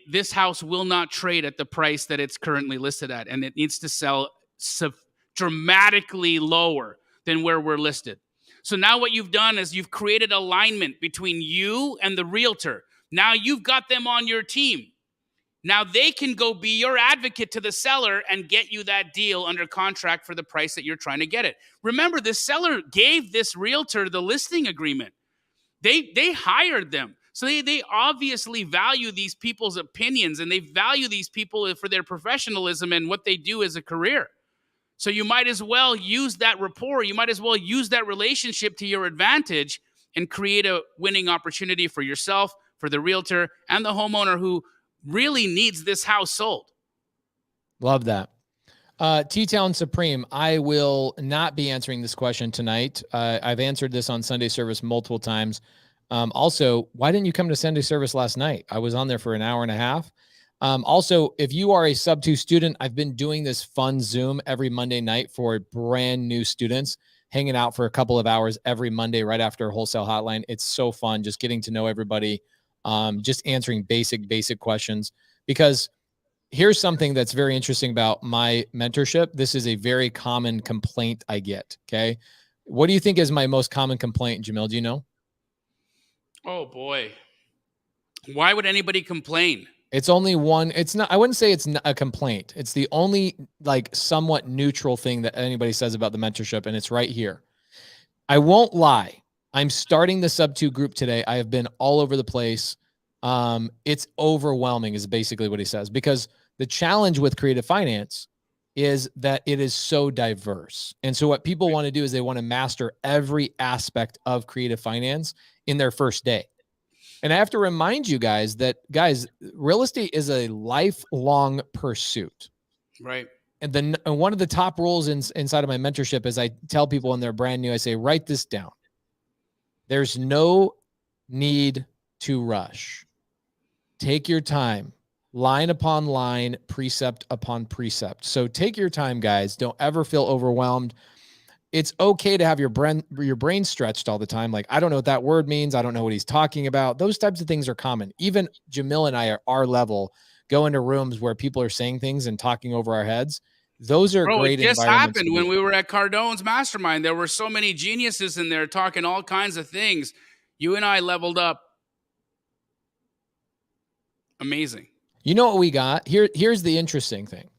this house will not trade at the price that it's currently listed at, and it needs to sell dramatically lower than where we're listed. So now what you've done is you've created alignment between you and the realtor. Now you've got them on your team. Now they can go be your advocate to the seller and get you that deal under contract for the price that you're trying to get it. Remember, the seller gave this realtor the listing agreement. They hired them. So they obviously value these people's opinions, and they value these people for their professionalism and what they do as a career. So you might as well use that rapport. You might as well use that relationship to your advantage and create a winning opportunity for yourself, for the realtor, and the homeowner who really needs this house sold. Love that. T-Town Supreme, I will not be answering this question tonight. I've answered this on Sunday service multiple times. Also, why didn't you come to Sunday service last night? I was on there for an hour and a half. Also, if you are a sub-2 student, I've been doing this fun Zoom every Monday night for brand new students, hanging out for a couple of hours every Monday right after Wholesale Hotline. It's so fun just getting to know everybody, just answering basic questions. Because here's something that's very interesting about my mentorship. This is a very common complaint I get, okay? What do you think is my most common complaint, Jamil? Do you know? Oh, boy. Why would anybody complain? It's only one. It's not, I wouldn't say it's a complaint. It's the only like somewhat neutral thing that anybody says about the mentorship. And it's right here. I won't lie. I'm starting the sub-2 group today. I have been all over the place. It's overwhelming is basically what he says, because the challenge with creative finance is that it is so diverse. And so what people want to do is they want to master every aspect of creative finance in their first day. And I have to remind you guys that, guys, real estate is a lifelong pursuit. Right. And one of the top rules inside of my mentorship is I tell people when they're brand new, I say, write this down. There's no need to rush. Take your time, line upon line, precept upon precept. So take your time, guys. Don't ever feel overwhelmed. It's okay to have your brain stretched all the time. Like, I don't know what that word means. I don't know what he's talking about. Those types of things are common. Even Jamil and I at our level go into rooms where people are saying things and talking over our heads. Those are great. It just happened when we were at Cardone's mastermind. There were so many geniuses in there talking all kinds of things. You and I leveled up. Amazing. You know what we got? Here's the interesting thing.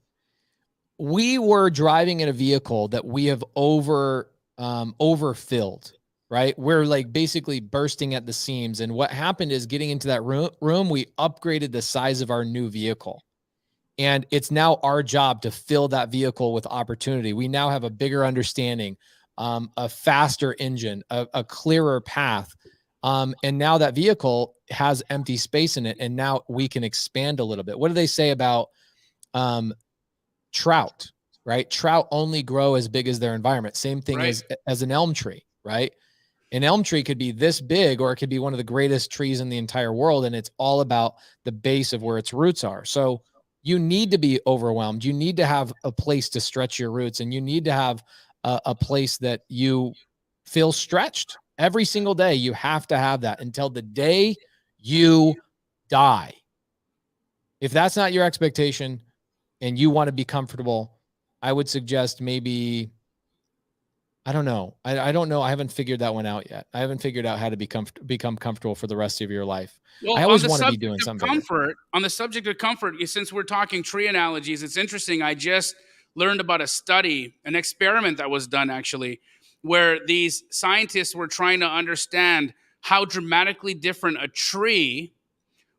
We were driving in a vehicle that we have overfilled, right? We're like basically bursting at the seams. And what happened is getting into that room, we upgraded the size of our new vehicle. And it's now our job to fill that vehicle with opportunity. We now have a bigger understanding, a faster engine, a clearer path. And now that vehicle has empty space in it. And now we can expand a little bit. What do they say about trout, right? Trout only grow as big as their environment. Same thing as an elm tree, right? An elm tree could be this big, or it could be one of the greatest trees in the entire world. And it's all about the base of where its roots are. So you need to be overwhelmed. You need to have a place to stretch your roots, and you need to have a place that you feel stretched every single day. You have to have that until the day You die. If that's not your expectation and you want to be comfortable, I would suggest maybe, I don't know. I don't know. I haven't figured that one out yet. I haven't figured out how to become comfortable for the rest of your life. Well, I always want to be doing something. On the subject of comfort, since we're talking tree analogies, it's interesting. I just learned about a study, an experiment that was done actually, where these scientists were trying to understand how dramatically different a tree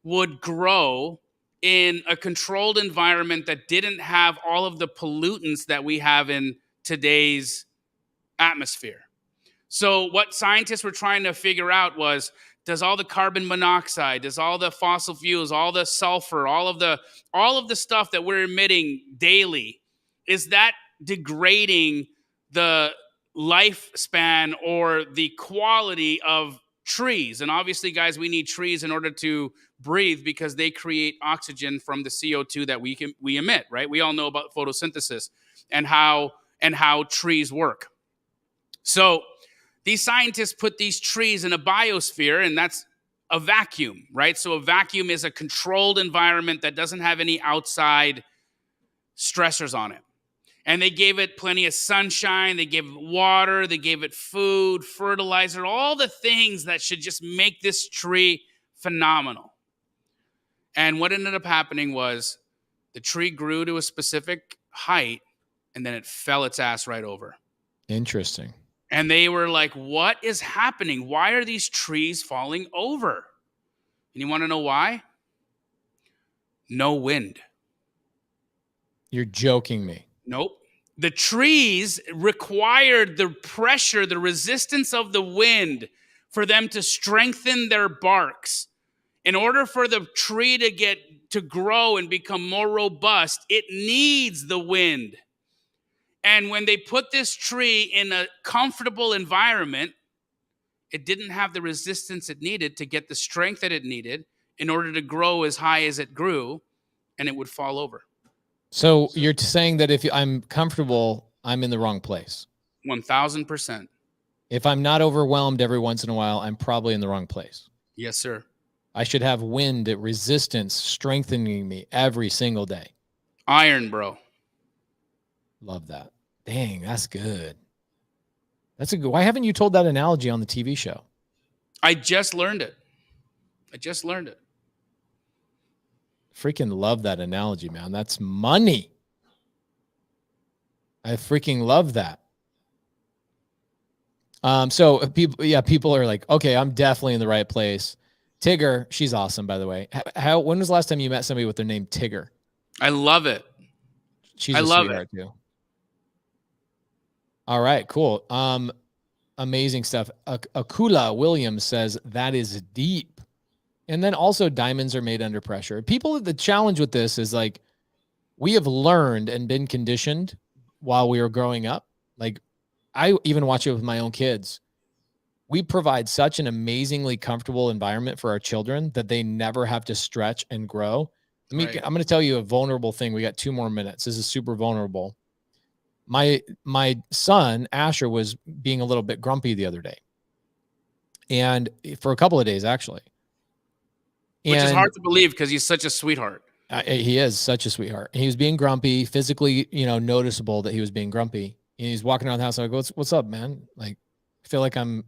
would grow in a controlled environment that didn't have all of the pollutants that we have in today's atmosphere. So what scientists were trying to figure out was, does all the carbon monoxide, does all the fossil fuels, all the sulfur, all of the stuff that we're emitting daily, is that degrading the lifespan or the quality of trees? And obviously, guys, we need trees in order to breathe because they create oxygen from the CO2 that we emit, right? We all know about photosynthesis and how trees work. So these scientists put these trees in a biosphere, and that's a vacuum, right? So a vacuum is a controlled environment that doesn't have any outside stressors on it. And they gave it plenty of sunshine, they gave it water, they gave it food, fertilizer, all the things that should just make this tree phenomenal. And what ended up happening was the tree grew to a specific height, and then it fell its ass right over. Interesting. And they were like, what is happening? Why are these trees falling over? And you want to know why? No wind. You're joking me. Nope. The trees required the pressure, the resistance of the wind for them to strengthen their barks. In order for the tree to grow and become more robust, it needs the wind. And when they put this tree in a comfortable environment, it didn't have the resistance it needed to get the strength that it needed in order to grow as high as it grew, and it would fall over. So you're saying that if I'm comfortable, I'm in the wrong place. 1,000%. If I'm not overwhelmed every once in a while, I'm probably in the wrong place. Yes, sir. I should have wind at resistance strengthening me every single day. Iron, bro. Love that. Dang, that's good. That's a good. Why haven't you told that analogy on the TV show? I just learned it. Freaking love that analogy, man. That's money. I freaking love that. So people are like, okay, I'm definitely in the right place. Tigger, she's awesome, by the way. When was the last time you met somebody with their name Tigger? I love it. She's a sweetheart too. All right, cool. Amazing stuff. Akula Williams says that is deep. And then also diamonds are made under pressure. The challenge with this is like, we have learned and been conditioned while we were growing up. Like, I even watch it with my own kids. We provide such an amazingly comfortable environment for our children that they never have to stretch and grow. Right. I'm going to tell you a vulnerable thing. We got 2 more minutes. This is super vulnerable. My son, Asher, was being a little bit grumpy the other day. And for a couple of days, actually. Which is hard to believe because he's such a sweetheart. He is such a sweetheart. He was being grumpy, physically, noticeable that he was being grumpy. And he's walking around the house. I go, what's up, man? Like, I feel like I'm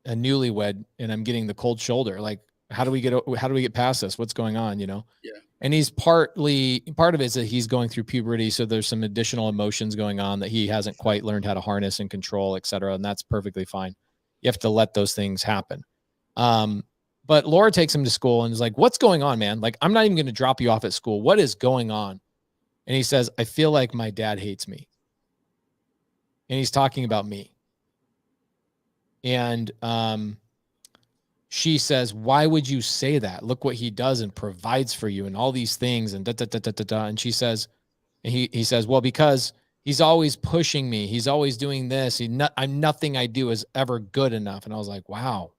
a newlywed and I'm getting the cold shoulder. Like, how do we get past this? What's going on? Yeah. And he's part of it is that he's going through puberty. So there's some additional emotions going on that he hasn't quite learned how to harness and control, et cetera. And that's perfectly fine. You have to let those things happen. But Laura takes him to school and is like, what's going on, man? Like, I'm not even going to drop you off at school. What is going on? And he says, I feel like my dad hates me. And he's talking about me. And she says, why would you say that? Look what he does and provides for you and all these things and da. And she says, and he says, well, because he's always pushing me. He's always doing this. Nothing I do is ever good enough. And I was like, wow,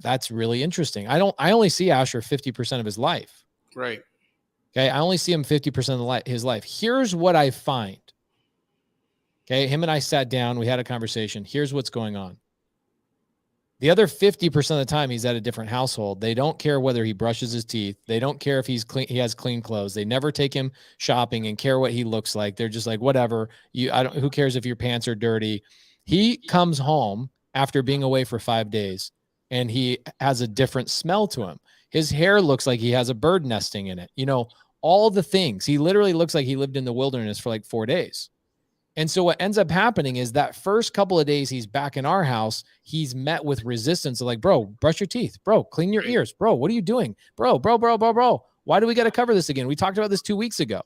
that's really interesting. I only see Asher 50% of his life. Right. Okay. I only see him 50% of his life. Here's what I find. Okay. Him and I sat down, we had a conversation. Here's what's going on. The other 50% of the time he's at a different household. They don't care whether he brushes his teeth. They don't care if he's clean, he has clean clothes. They never take him shopping and care what he looks like. They're just like, whatever. Who cares if your pants are dirty? He comes home after being away for 5 days and he has a different smell to him. His hair looks like he has a bird nesting in it. All the things. He literally looks like he lived in the wilderness for like 4 days. And so what ends up happening is that first couple of days he's back in our house, he's met with resistance of like, bro, brush your teeth. Bro, clean your ears. Bro, what are you doing? Bro. Why do we got to cover this again? We talked about this 2 weeks ago.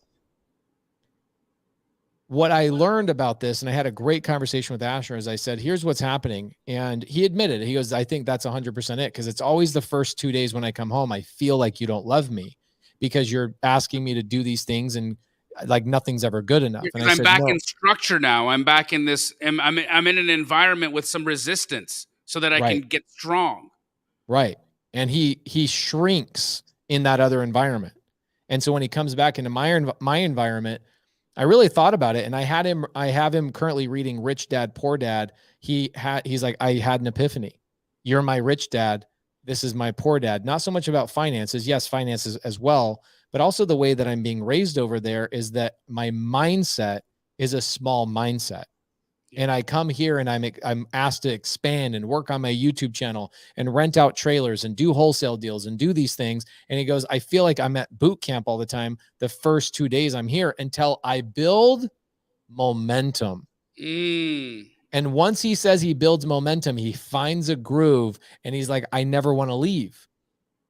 What I learned about this, and I had a great conversation with Asher, as I said, here's what's happening. And he admitted it. He goes, I think that's 100% it. Because it's always the first 2 days when I come home, I feel like you don't love me because you're asking me to do these things and like nothing's ever good enough. And I'm back in structure now. I'm back in this. I'm in an environment with some resistance so that I can get strong. Right. And he shrinks in that other environment. And so when he comes back into my environment, I really thought about it. And I have him currently reading Rich Dad, Poor Dad. He's like, I had an epiphany. You're my rich dad. This is my poor dad. Not so much about finances. Yes, finances as well. But also the way that I'm being raised over there is that my mindset is a small mindset. And I come here and I'm asked to expand and work on my YouTube channel and rent out trailers and do wholesale deals and do these things. And he goes, I feel like I'm at boot camp all the time the first 2 days I'm here until I build momentum. And once he says he builds momentum, he finds a groove and he's like, I never want to leave.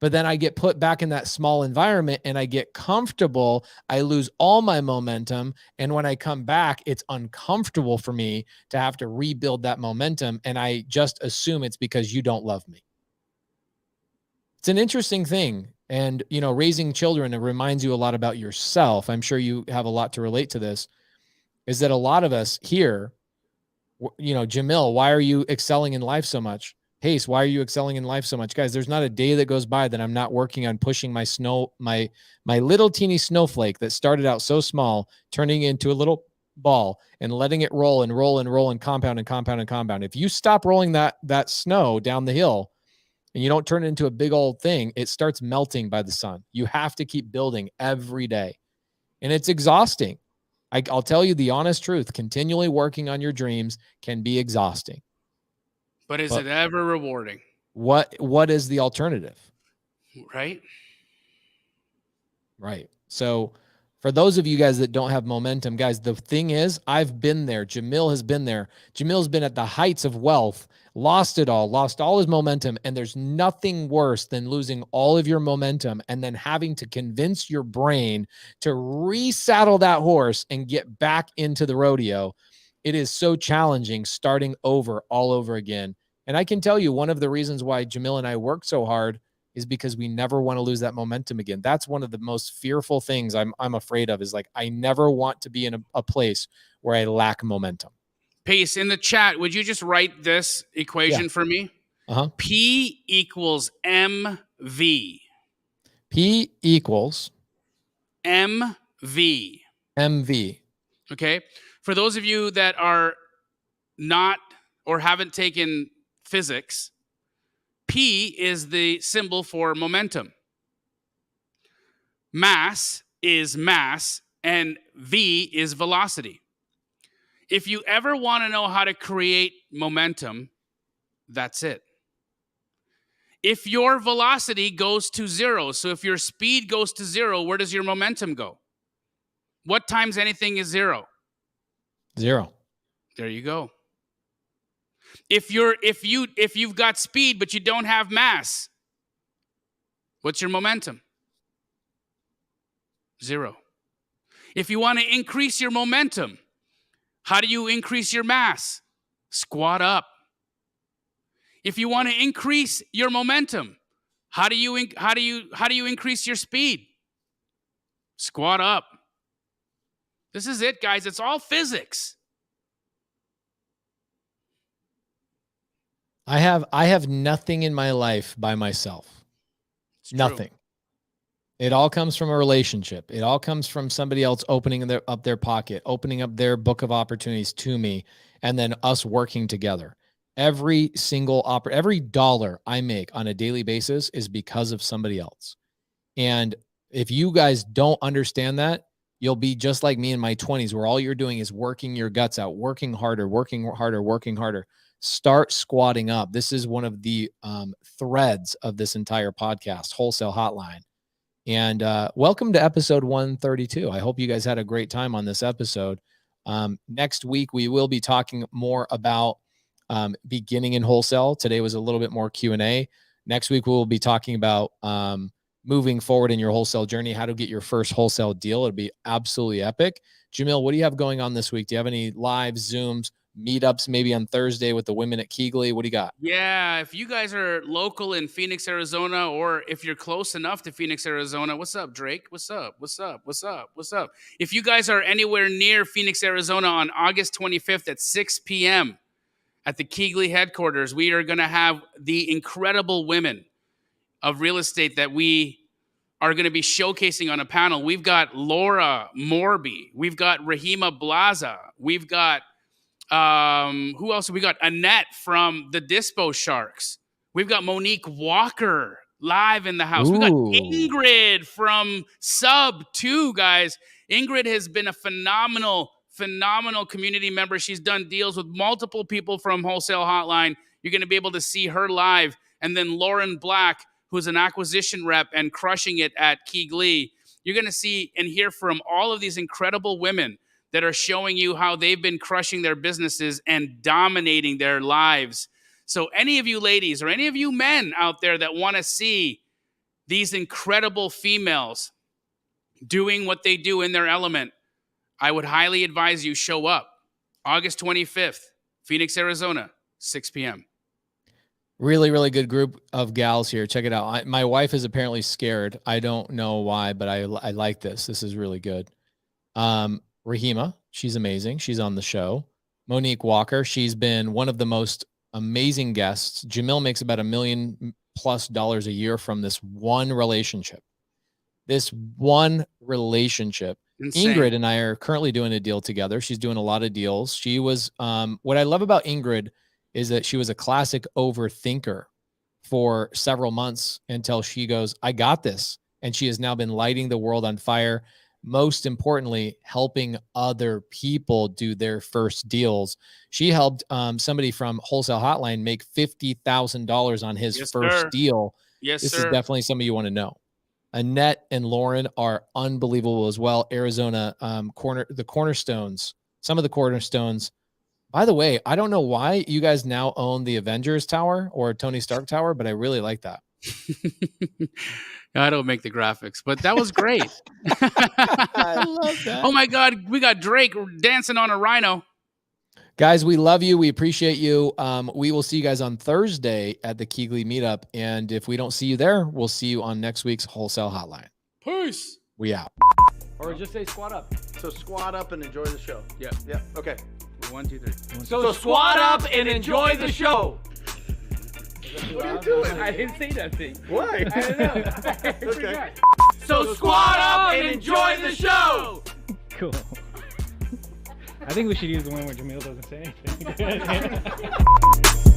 But then I get put back in that small environment and I get comfortable. I lose all my momentum. And when I come back, it's uncomfortable for me to have to rebuild that momentum. And I just assume it's because you don't love me. It's an interesting thing. And, raising children, it reminds you a lot about yourself. I'm sure you have a lot to relate to this, is that a lot of us here, Jamil, why are you excelling in life so much? Pace, why are you excelling in life so much? Guys, there's not a day that goes by that I'm not working on pushing my little teeny snowflake that started out so small, turning into a little ball and letting it roll and roll and roll and compound and compound and compound. If you stop rolling that snow down the hill and you don't turn it into a big old thing, it starts melting by the sun. You have to keep building every day. And it's exhausting. I'll tell you the honest truth. Continually working on your dreams can be exhausting. But is it ever rewarding? What is the alternative? Right. So for those of you guys that don't have momentum, guys, the thing is, I've been there. Jamil has been there. Jamil's been at the heights of wealth, lost it all, lost all his momentum. And there's nothing worse than losing all of your momentum and then having to convince your brain to resaddle that horse and get back into the rodeo. It is so challenging starting over all over again. And I can tell you one of the reasons why Jamil and I work so hard is because we never want to lose that momentum again. That's one of the most fearful things I'm afraid of, is like, I never want to be in a place where I lack momentum. Pace, in the chat, would you just write this equation for me? P equals MV. P equals MV. MV. Okay. For those of you that are not or haven't taken physics, P is the symbol for momentum. Mass is mass, and V is velocity. If you ever want to know how to create momentum, that's it. If your velocity goes to 0, so if your speed goes to 0, where does your momentum go? What times anything is 0? 0. There you go. If you've got speed but you don't have mass, what's your momentum? 0. If you want to increase your momentum, how do you increase your mass? Squat up. If you want to increase your momentum, how do you increase your speed? Squat up. This is it, guys. It's all physics. I have nothing in my life by myself. Nothing. It all comes from a relationship. It all comes from somebody else opening up their pocket, opening up their book of opportunities to me, and then us working together. Every single every dollar I make on a daily basis is because of somebody else. And if you guys don't understand that, you'll be just like me in my 20s, where all you're doing is working your guts out, working harder, working harder, working harder. Start squatting up. This is one of the threads of this entire podcast, Wholesale Hotline. And welcome to episode 132. I hope you guys had a great time on this episode. Next week, we will be talking more about beginning in wholesale. Today was a little bit more Q&A. Next week, we'll be talking about moving forward in your wholesale journey, how to get your first wholesale deal. It'll be absolutely epic. Jamil, what do you have going on this week? Do you have any live Zooms, meetups, maybe on Thursday with the women at Keegley? What do you got? Yeah, if you guys are local in Phoenix, Arizona, or if you're close enough to Phoenix, Arizona, what's up, Drake? What's up? What's up? What's up? What's up? If you guys are anywhere near Phoenix, Arizona on August 25th at 6 p.m. at the Keegley headquarters, we are going to have the incredible women of real estate that we are going to be showcasing on a panel. We've got Laura Morby. We've got Rahima Blaza. We've got, who else? We got Annette from the Dispo Sharks. We've got Monique Walker live in the house. We got Ingrid from Sub 2, guys. Ingrid has been a phenomenal community member. She's done deals with multiple people from Wholesale Hotline. You're going to be able to see her live. And then Lauren Black, who's an acquisition rep and crushing it at Keegley. You're going to see and hear from all of these incredible women that are showing you how they've been crushing their businesses and dominating their lives. So any of you ladies or any of you men out there that want to see these incredible females doing what they do in their element, I would highly advise you show up August 25th, Phoenix, Arizona, 6 p.m. Really, really good group of gals here. Check it out. My wife is apparently scared. I don't know why, but I like this. This is really good. Rahima, she's amazing. She's on the show. Monique Walker, she's been one of the most amazing guests. Jamil makes about $1 million+ a year from this one relationship. Insane. Ingrid and I are currently doing a deal together. She's doing a lot of deals. She was, what I love about Ingrid is that she was a classic overthinker for several months until she goes, I got this. And she has now been lighting the world on fire. Most importantly, helping other people do their first deals. She helped somebody from Wholesale Hotline make $50,000 on his first deal. Yes, this sir. is definitely somebody you want to know. Annette and Lauren are unbelievable as well. Arizona, the cornerstones, some of the cornerstones. By the way, I don't know why you guys now own the Avengers Tower or Tony Stark Tower, but I really like that. I don't make the graphics, but that was great. I love that. Oh my God, we got Drake dancing on a rhino. Guys, we love you. We appreciate you. We will see you guys on Thursday at the Keegley meetup. And if we don't see you there, we'll see you on next week's Wholesale Hotline. Peace. We out. Or just say squat up. So squat up and enjoy the show. Yeah. Yeah. Okay. 1, 2, 3. So squat up and enjoy the show. What are you doing? I didn't say nothing. Why? I don't know. Okay. So squat up and enjoy the show. Cool. I think we should use the one where Jamil doesn't say anything.